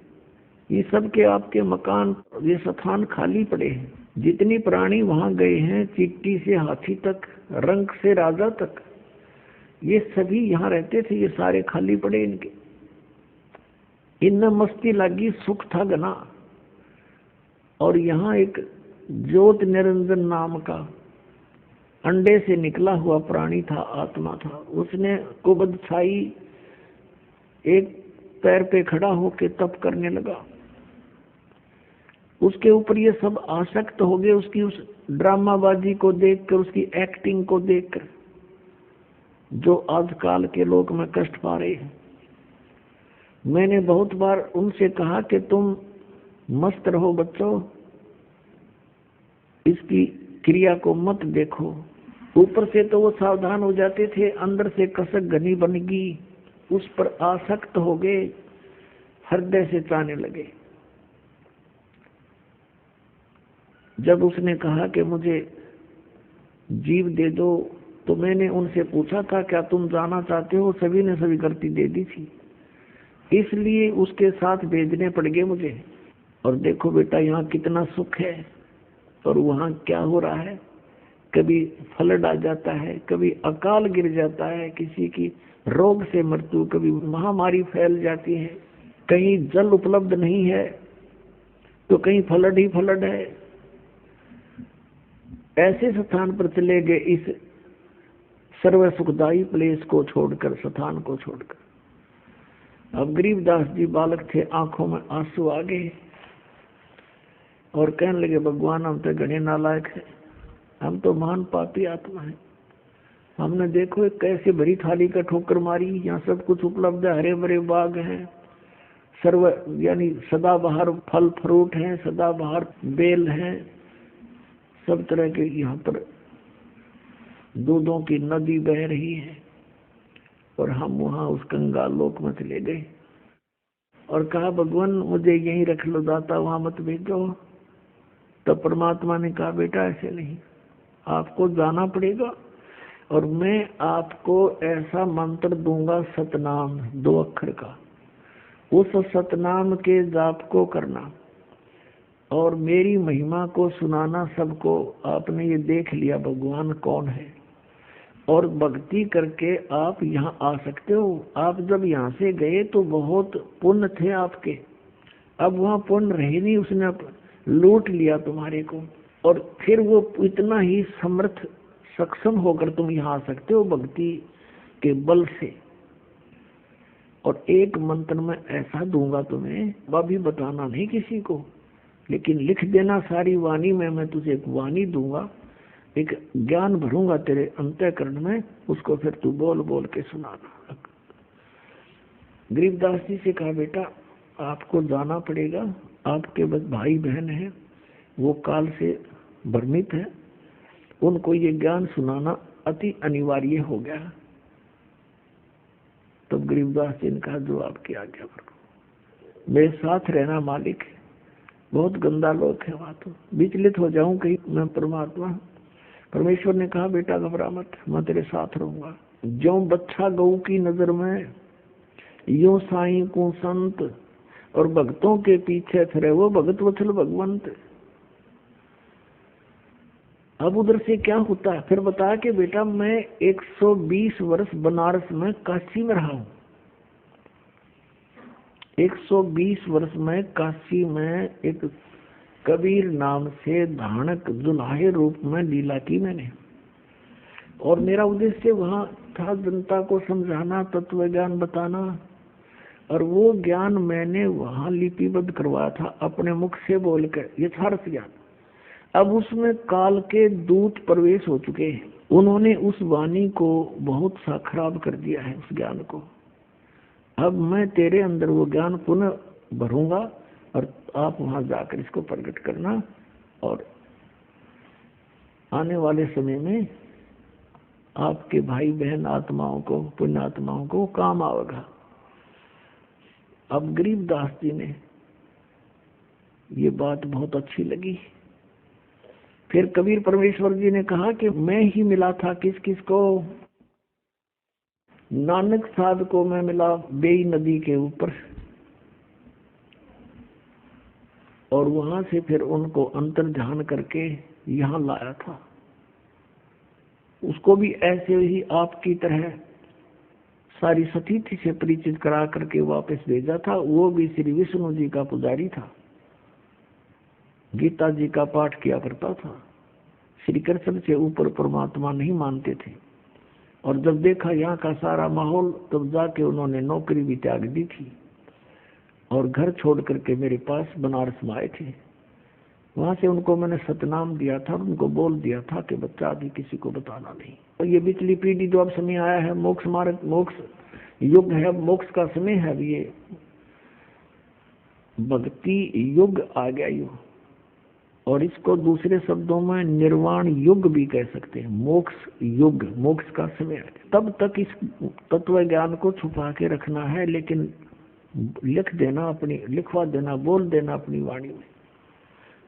ये सब के आपके मकान, ये स्थान खाली पड़े हैं। जितनी प्राणी वहाँ गए हैं, चींटी से हाथी तक, रंक से राजा तक, ये सभी यहाँ रहते थे, ये सारे खाली पड़े इनके। इनमें मस्ती लगी, सुख था घना। और यहाँ एक ज्योत निरंजन नाम का अंडे से निकला हुआ प्राणी था, आत्मा था, उसने कुबद छाई, एक पैर पे खड़ा होके तप करने लगा। उसके ऊपर ये सब आसक्त हो गए, उसकी उस ड्रामाबाजी को देखकर, उसकी एक्टिंग को देखकर, जो आजकल के लोग में कष्ट पा रहे हैं। मैंने बहुत बार उनसे कहा कि तुम मस्त रहो बच्चों, इसकी क्रिया को मत देखो। ऊपर से तो वो सावधान हो जाते थे, अंदर से कसक घनी बन गई, उस पर आसक्त हो गए, हृदय से चाहने लगे। जब उसने कहा कि मुझे जीव दे दो, तो मैंने उनसे पूछा था क्या तुम जाना चाहते हो, सभी ने सभी करती दे दी थी, इसलिए उसके साथ भेजने पड़ गए मुझे। और देखो बेटा यहाँ कितना सुख है, और वहाँ क्या हो रहा है, कभी फ्लड आ जाता है, कभी अकाल गिर जाता है, किसी की रोग से मृत्यु, कभी महामारी फैल जाती है, कहीं जल उपलब्ध नहीं है तो कहीं फ्लड ही फ्लड है। ऐसे स्थान पर चले गए, इस सर्व सुखदायी प्लेस को छोड़कर, स्थान को छोड़कर। अब गरीबदास जी बालक थे, आंखों में आंसू आ गए और कहने लगे भगवान हम तो घने नालायक है, हम तो महान पापी आत्मा है। हमने देखो एक कैसे भरी थाली का ठोकर मारी, यहाँ सब कुछ उपलब्ध है, हरे भरे बाग हैं, सर्व यानी सदाबहार फल फ्रूट हैं, सदाबहार बेल हैं, सब तरह के यहाँ पर दूधों की नदी बह रही है। और हम वहाँ उस कंगाल लोक में चले गए और कहा भगवान मुझे यहीं रख लो दाता, वहाँ मत भेजो। तब परमात्मा ने कहा बेटा ऐसे नहीं, आपको जाना पड़ेगा और मैं आपको ऐसा मंत्र दूंगा, सतनाम 2 अक्षर का, उस सतनाम के जाप को करना और मेरी महिमा को सुनाना सबको। आपने ये देख लिया भगवान कौन है, और भक्ति करके आप यहाँ आ सकते हो। आप जब यहाँ से गए तो बहुत पुण्य थे आपके, अब वहाँ पुण्य रहे नहीं, उसने लूट लिया तुम्हारे को, और फिर वो इतना ही समर्थ सक्षम होकर तुम यहाँ आ सकते हो भक्ति के बल से। और एक मंत्र में ऐसा दूंगा तुम्हें, वह भी बताना नहीं किसी को, लेकिन लिख देना सारी वाणी में। मैं तुझे एक वाणी दूंगा, एक ज्ञान भरूंगा तेरे अंतःकरण में, उसको फिर तू बोल बोल के सुनाना। गरीबदास जी से कहा, बेटा आपको जाना पड़ेगा, आपके बस भाई बहन हैं, वो काल से भ्रमित है, उनको ये ज्ञान सुनाना अति अनिवार्य हो गया। तब तो गरीबदास जी ने कहा, जो आपकी आज्ञा करो, मेरे साथ रहना मालिक। बहुत गंदा लोग है वहां, तो विचलित हो जाऊं कहीं मैं परमात्मा। परमेश्वर ने कहा, बेटा घबरा मत, मैं तेरे साथ रहूंगा। जो बच्चा गऊ की नजर में, यूं साईं को संत, और भक्तों के पीछे फिरे वो भगत वत्सल भगवंत। अब उधर से क्या होता है फिर बता के, बेटा मैं 120 वर्ष बनारस में काशी में रहा हूं। 120 वर्ष में काशी में एक कबीर नाम से धानक दुल्हाए रूप में लीला की मैंने, और मेरा उद्देश्य वहां था जनता को समझाना, तत्व ज्ञान बताना, और वो ज्ञान मैंने वहां लिपिबद्ध करवाया था अपने मुख से बोलकर, यथार्थ ज्ञान। अब उसमें काल के दूत प्रवेश हो चुके हैं, उन्होंने उस वाणी को बहुत सा खराब कर दिया है, उस ज्ञान को। अब मैं तेरे अंदर वो ज्ञान पुनः भरूंगा, और आप वहां जाकर इसको प्रकट करना, और आने वाले समय में आपके भाई बहन आत्माओं को, पुण्य आत्माओं को काम आएगा। अब गरीबदास जी ने ये बात बहुत अच्छी लगी। फिर कबीर परमेश्वर जी ने कहा कि मैं ही मिला था किस किस को, नानक साध को मैं मिला बेई नदी के ऊपर, और वहां से फिर उनको अंतर ध्यान करके यहाँ लाया था। उसको भी ऐसे ही आपकी तरह सारी सतीथि से परिचित करा करके वापस भेजा था। वो भी श्री विष्णु जी का पुजारी था, गीता जी का पाठ किया करता था, श्री कृष्ण से ऊपर परमात्मा नहीं मानते थे। और जब देखा यहाँ का सारा माहौल, तब जाके उन्होंने नौकरी भी त्याग दी थी और घर छोड़ करके मेरे पास बनारस में आए थे। वहां से उनको मैंने सतनाम दिया था, उनको बोल दिया था कि बच्चा अभी किसी को बताना नहीं। और ये पिछली पीढ़ी जो अब समय आया है, मोक्ष मार्ग, मोक्ष युग है, मोक्ष का समय है, अब ये भक्ति युग आ गया युग, और इसको दूसरे शब्दों में निर्वाण युग भी कह सकते हैं। मोक्ष युग, मोक्ष का समय है। तब तक इस तत्व ज्ञान को छुपा के रखना है, लेकिन लिख देना, अपनी लिखवा देना, बोल देना अपनी वाणी में,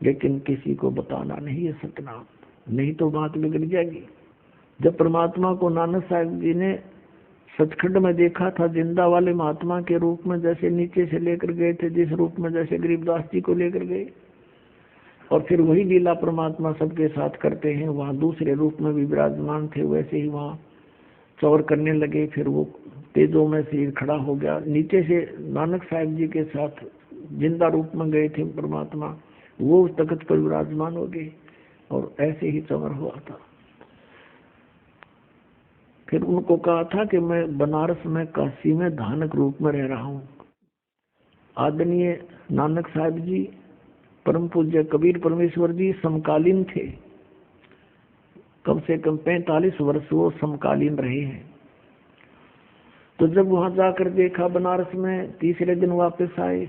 लेकिन किसी को बताना नहीं है सतनाम, नहीं तो बात बिगड़ जाएगी। जब परमात्मा को नानक साहब जी ने सचखंड में देखा था, जिंदा वाले महात्मा के रूप में, जैसे नीचे से लेकर गए थे, जिस रूप में जैसे गरीबदास जी को लेकर गए, और फिर वही लीला परमात्मा सबके साथ करते हैं। वहाँ दूसरे रूप में भी विराजमान थे, वैसे ही वहाँ चौर करने लगे। फिर वो तेजों में से खड़ा हो गया, नीचे से नानक साहब जी के साथ जिंदा रूप में गए थे परमात्मा, वो उस तख्त पर विराजमान हो गए, और ऐसे ही चमर हुआ था। फिर उनको कहा था कि मैं बनारस में, काशी में धानक रूप में रह रहा हूँ। आदरणीय नानक साहब जी, परम पूज्य कबीर परमेश्वर जी समकालीन थे, कम से कम 45 वर्ष वो समकालीन रहे हैं। तो जब वहां जाकर देखा बनारस में, तीसरे दिन वापस आए,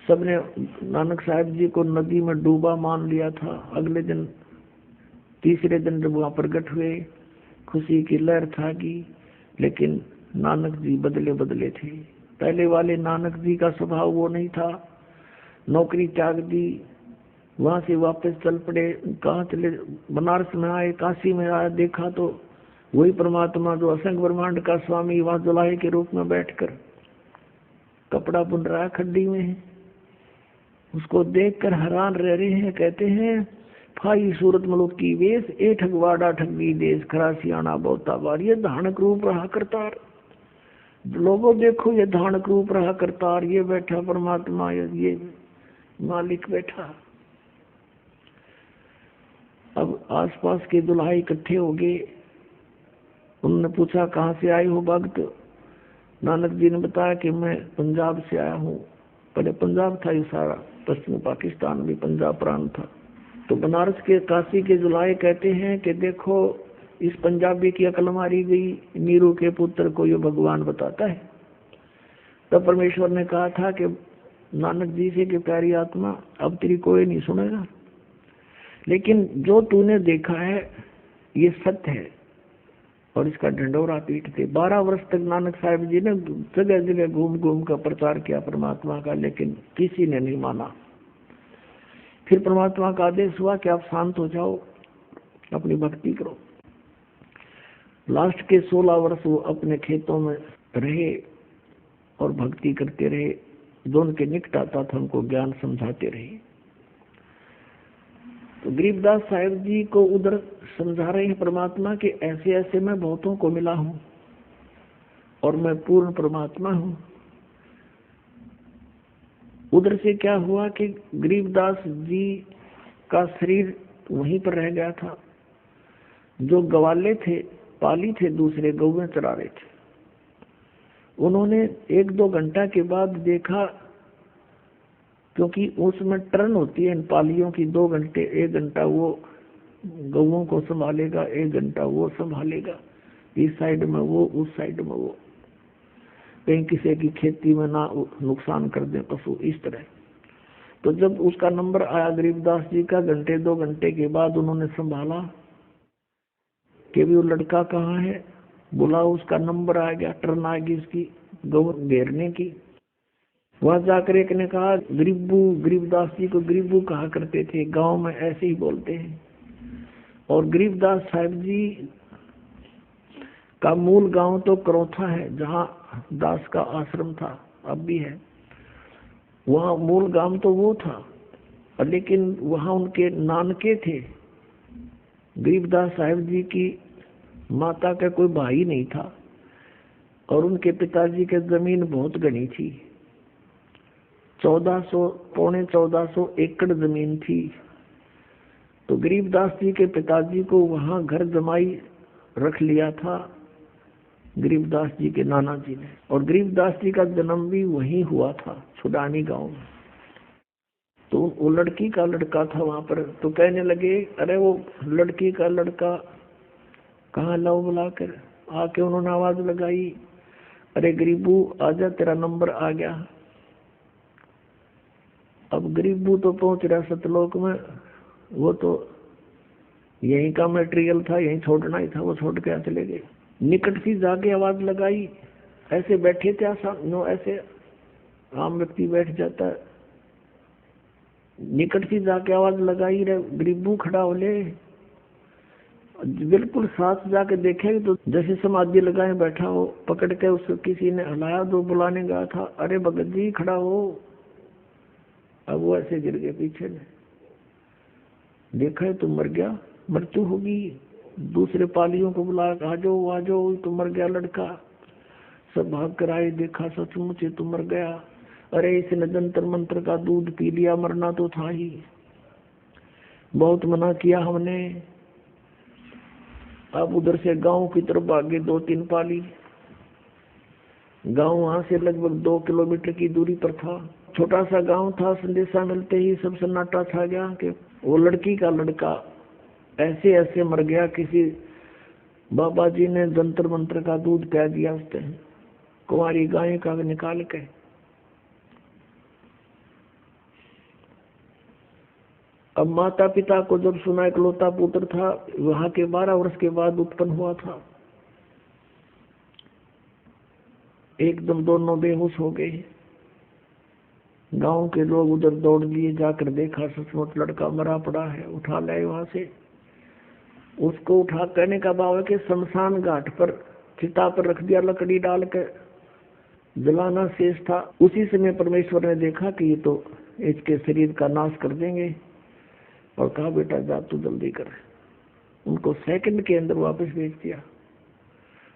सबने नानक साहब जी को नदी में डूबा मान लिया था। अगले दिन, तीसरे दिन जब वहां प्रकट हुए, खुशी की लहर था की, लेकिन नानक जी बदले बदले थे। पहले वाले नानक जी का स्वभाव वो नहीं था। नौकरी त्याग दी, वहां से वापस चल पड़े। कहाँ चले? बनारस में आए, काशी में आए, देखा तो वही परमात्मा जो असंख्य ब्रह्मांड का स्वामी, वहां जुलाहे के रूप में बैठकर कपड़ा बुन रहा है खड्डी में, उसको देखकर हैरान रह रहे हैं। कहते हैं फाई सूरत मलुक की वेश, ए ठगवाड़ा ठगी देश, खरासियाना बहुता बार। ये धानक रूप रहा करतार, लोगों देखो ये धानक रूप रहा करतार, ये बैठा परमात्मा, ये मालिक बैठा। अब आसपास के दुल्हा इकट्ठे हो गए। उन्होंने पूछा कहाँ से आए हो भक्त? नानक जी ने बताया कि मैं पंजाब से आया हूँ। पहले पंजाब था ये सारा, पश्चिमी पाकिस्तान भी पंजाब प्रांत था। तो बनारस के काशी के जुलाहे कहते हैं कि देखो इस पंजाबी की अकल मारी गई, नीरू के पुत्र को ये भगवान बताता है। तब परमेश्वर ने कहा था कि नानक जी से कि प्यारी आत्मा अब तेरी कोई नहीं सुनेगा, लेकिन जो तूने देखा है ये सत्य है और इसका ढंढोरा पीटते। 12 वर्ष तक नानक साहिब जी ने जगह जगह घूम घूम कर प्रचार किया परमात्मा का, लेकिन किसी ने नहीं माना। फिर परमात्मा का आदेश हुआ कि आप शांत हो जाओ, अपनी भक्ति करो। लास्ट के 16 वर्ष वो अपने खेतों में रहे और भक्ति करते रहे। जो उनके निकट आता था उनको ज्ञान समझाते रहे। तो गरीबदास साहिब जी को उधर समझा रहे हैं परमात्मा के ऐसे ऐसे मैं बहुतों को मिला हूं और मैं पूर्ण परमात्मा हूं। उधर से क्या हुआ कि गरीबदास जी का शरीर वहीं पर रह गया था। जो गवाले थे, पाली थे, दूसरे गौएं चरा रहे थे। उन्होंने 1-2 घंटा के बाद देखा, क्योंकि उसमें टर्न होती है इन पालियों की, 2 घंटे, 1 घंटा वो गौओं को संभालेगा, 1 घंटा वो संभालेगा, इस साइड में वो, उस साइड में वो, कहीं किसी की खेती में ना नुकसान कर दे पशु, इस तरह। तो जब उसका नंबर आया गरीबदास जी का, 1-2 घंटे के बाद उन्होंने संभाला कि भी वो लड़का कहाँ है, बुला, उसका नंबर आ गया, टर्न आ गई उसकी गौ घेरने की। वहां जाकर एक ने कहा गरीबू, गरीबदास जी को गरीबू कहा करते थे, गांव में ऐसे ही बोलते हैं। और गरीबदास साहिब जी का मूल गांव तो करौथा है, जहां दास का आश्रम था, अब भी है। वहां मूल गांव तो वो था, लेकिन वहां उनके नानके थे। गरीबदास साहिब जी की माता का कोई भाई नहीं था और उनके पिताजी के जमीन बहुत घनी थी, 1400 1400 एकड़ जमीन थी। तो गरीबदास जी के पिताजी को वहां घर जमाई रख लिया था गरीबदास जी के नाना जी ने। और गरीबदास जी का जन्म भी वहीं हुआ था, छुडानी गांव में। तो वो लड़की का लड़का था वहां पर। तो कहने लगे अरे वो लड़की का लड़का कहाँ लाओ, बुलाकर आके उन्होंने आवाज लगाई, अरे गरीबू आजा, तेरा नंबर आ गया। अब गरीबू तो पहुंच रहा सतलोक में, वो तो यहीं का मटेरियल था, यहीं छोड़ना ही था, वो छोड़ के चले गए। निकट सी जाके आवाज लगाई, ऐसे बैठे थे नो, ऐसे आम व्यक्ति बैठ जाता है। निकट सी जाके आवाज लगाई, रे गरीबू खड़ा हो ले। बिल्कुल साथ जाके देखे तो जैसे समाधि लगाए बैठा हो, पकड़ के उसको किसी ने हलाया, जो बुलाने गया था, अरे भगत जी खड़ा हो। अब वो ऐसे गिर गए पीछे ने, देखा है तो मर गया, मृत्यु होगी। दूसरे पालियों को बुला, आ जाओ तो मर गया लड़का। सब भाग कर आए, देखा सचमुच तो मर गया। अरे इसने जंतर मंत्र का दूध पी लिया, मरना तो था ही, बहुत मना किया हमने। अब उधर से गांव की तरफ भागे 2-3 पाली। गांव वहां से लगभग 2 किलोमीटर की दूरी पर था, छोटा सा गांव था। संदेशा मिलते ही सब सन्नाटा छा गया कि वो लड़की का लड़का ऐसे ऐसे मर गया, किसी बाबा जी ने जंतर मंत्र का दूध पिला दिया उसने, कुंवारी गाय का निकाल के। अब माता पिता को जब सुना, इकलौता पुत्र था, वहां के 12 वर्ष के बाद उत्पन्न हुआ था। एकदम दोनों बेहोश हो गए। गांव के लोग उधर दौड़ लिए, जाकर देखा सचमुच लड़का मरा पड़ा है। उठा लाए वहां से, उसको उठा, कहने का भाव है कि शमशान घाट पर चिता पर रख दिया, लकड़ी डाल के जलाना शेष था। उसी समय परमेश्वर ने देखा कि ये तो इसके शरीर का नाश कर देंगे और कहा बेटा जा तू जल्दी कर। उनको सेकंड के अंदर वापस भेज दिया।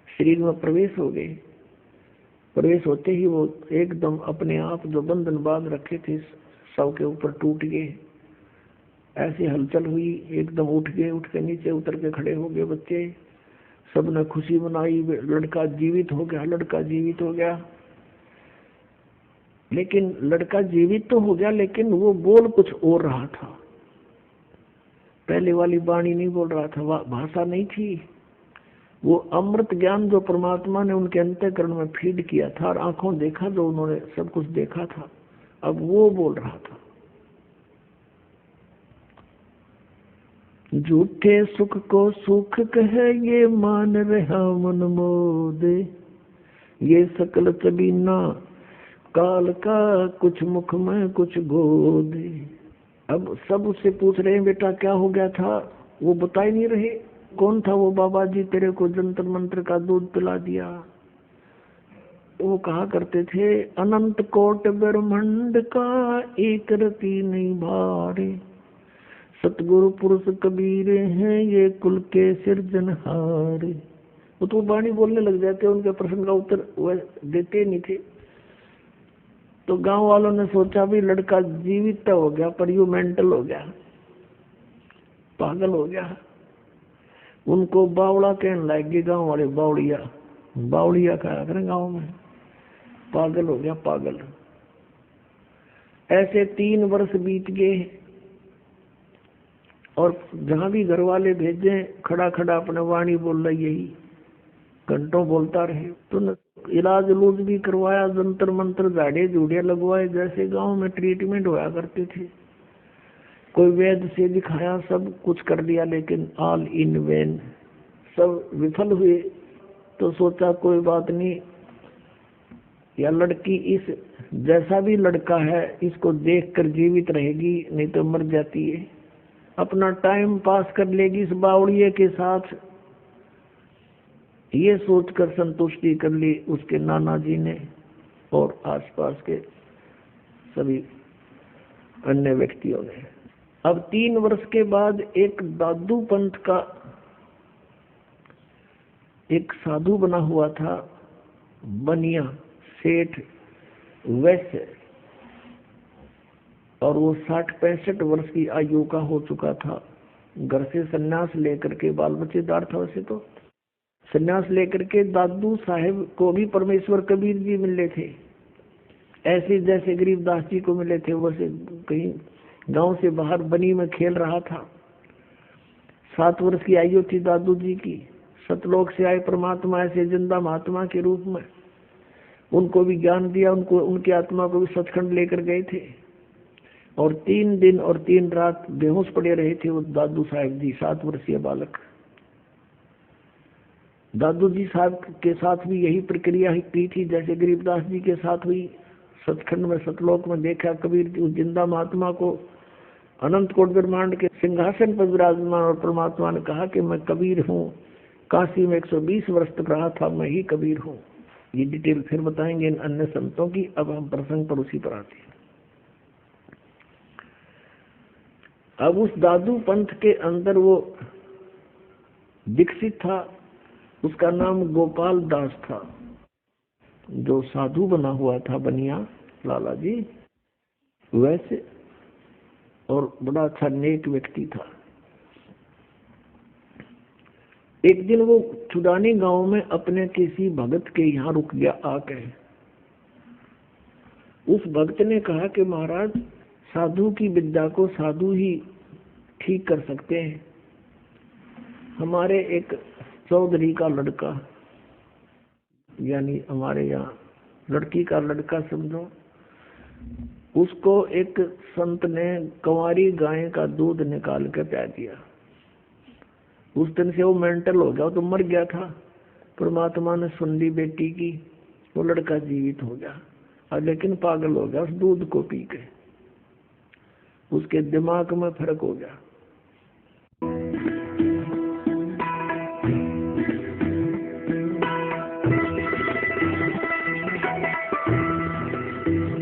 शरीर में प्रवेश हो गए। प्रवेश होते ही वो एकदम अपने आप जो बंधन बांध रखे थे सब के ऊपर टूट गए। ऐसी हलचल हुई, एकदम उठ गए, उठ के नीचे उतर के खड़े हो गए बच्चे। सबने खुशी मनाई, लड़का जीवित हो गया, लड़का जीवित हो गया। लेकिन लड़का जीवित तो हो गया, लेकिन वो बोल कुछ और रहा था। पहले वाली वाणी नहीं बोल रहा था, भाषा नहीं थी। वो अमृत ज्ञान जो परमात्मा ने उनके अंतःकरण में फीड किया था और आंखों देखा, जो उन्होंने सब कुछ देखा था, अब वो बोल रहा था। झूठे सुख को सुख कहे ये मान रहा मन मोदे, ये सकल चबीना काल का कुछ मुख में कुछ गोदे। अब सब उससे पूछ रहे हैं बेटा क्या हो गया था, वो बता ही नहीं रहे कौन था वो बाबा जी तेरे को जंतर मंत्र का दूध पिला दिया। वो कहा करते थे अनंत कोट ब्रह्मांड का एक रति नहीं भारे, सतगुरु पुरुष कबीर हैं ये कुल के सिरजनहारे। वो तो वाणी बोलने लग जाते, उनके प्रश्न का उत्तर वह देते नहीं थे। तो गांव वालों ने सोचा भी लड़का जीवित तो हो गया पर यू मेंटल हो गया, पागल हो गया। उनको बावड़ा कहने लगे गांव वाले, बावड़िया, बावड़िया कहा करें गांव में, पागल हो गया पागल। ऐसे 3 वर्ष बीत गए और जहां भी घर वाले भेजे खड़ा खड़ा अपने वाणी बोल रहा, यही घंटों बोलता रहे। तो इलाज उलूज भी करवाया, जंतर मंत्र झाड़े झूड़े लगवाए, जैसे गांव में ट्रीटमेंट होया करते थे। कोई वैद्य से दिखाया, सब कुछ कर दिया, लेकिन ऑल इन वेन, सब विफल हुए। तो सोचा कोई बात नहीं, या लड़की इस जैसा भी लड़का है इसको देखकर जीवित रहेगी, नहीं तो मर जाती है। अपना टाइम पास कर लेगी इस बावड़िए के साथ, ये सोचकर संतुष्टि कर ली उसके नाना जी ने और आसपास के सभी अन्य व्यक्तियों ने। अब 3 वर्ष के बाद एक दादू पंथ का एक साधु बना हुआ था, बनिया सेठ वैश्य, और वो 60-65 वर्ष की आयु का हो चुका था। घर से सन्यास लेकर के, बाल बच्चेदार था वैसे तो, सन्यास लेकर के दादू साहेब को भी परमेश्वर कबीर जी मिले थे। ऐसे जैसे गरीबदास जी को मिले थे, वैसे कहीं गांव से बाहर बनी में खेल रहा था। 7 वर्ष की आयु थी दादू जी की। सतलोक से आए परमात्मा ऐसे जिंदा महात्मा के रूप में उनको भी ज्ञान दिया, उनको उनकी आत्मा को भी सचखंड लेकर गए थे। और 3 दिन और 3 रात बेहोश पड़े रहे थे वो दादू साहब जी, 7 वर्षीय बालक। दादू जी साहब के साथ भी यही प्रक्रिया की थी जैसे गरीबदास जी के साथ हुई। सचखंड में सतलोक में देखा कबीर जी उस जिंदा महात्मा को, अनंत कोट ब्रह्मांड के सिंहासन पर विराजमान, और परमात्मा ने कहा कि मैं कबीर हूँ, काशी में 120 वर्ष तक रहा था, मैं ही कबीर हूँ। ये डिटेल फिर बताएंगे इन अन्य संतों की। अब हम प्रसंग पर उसी पर आते हैं। अब उस दादू पंथ के अंदर वो विकसित था, उसका नाम गोपाल दास था, जो साधु बना हुआ था बनिया लाला जी वैसे, और बड़ा अच्छा नेक व्यक्ति था। एक दिन वो चुडानी गांव में अपने किसी भगत के यहाँ रुक गया आके। उस भक्त ने कहा कि महाराज, साधु की विद्या को साधु ही ठीक कर सकते हैं। हमारे एक चौधरी का लड़का, यानी हमारे यहाँ लड़की का लड़का समझो, उसको एक संत ने कंवारी गाय का दूध निकाल के पिला दिया। उस दिन से वो मेंटल हो गया, वो तो मर गया था। परमात्मा ने सुन ली बेटी की, वो लड़का जीवित हो गया, और लेकिन पागल हो गया उस दूध को पी के। उसके दिमाग में फर्क हो गया। है।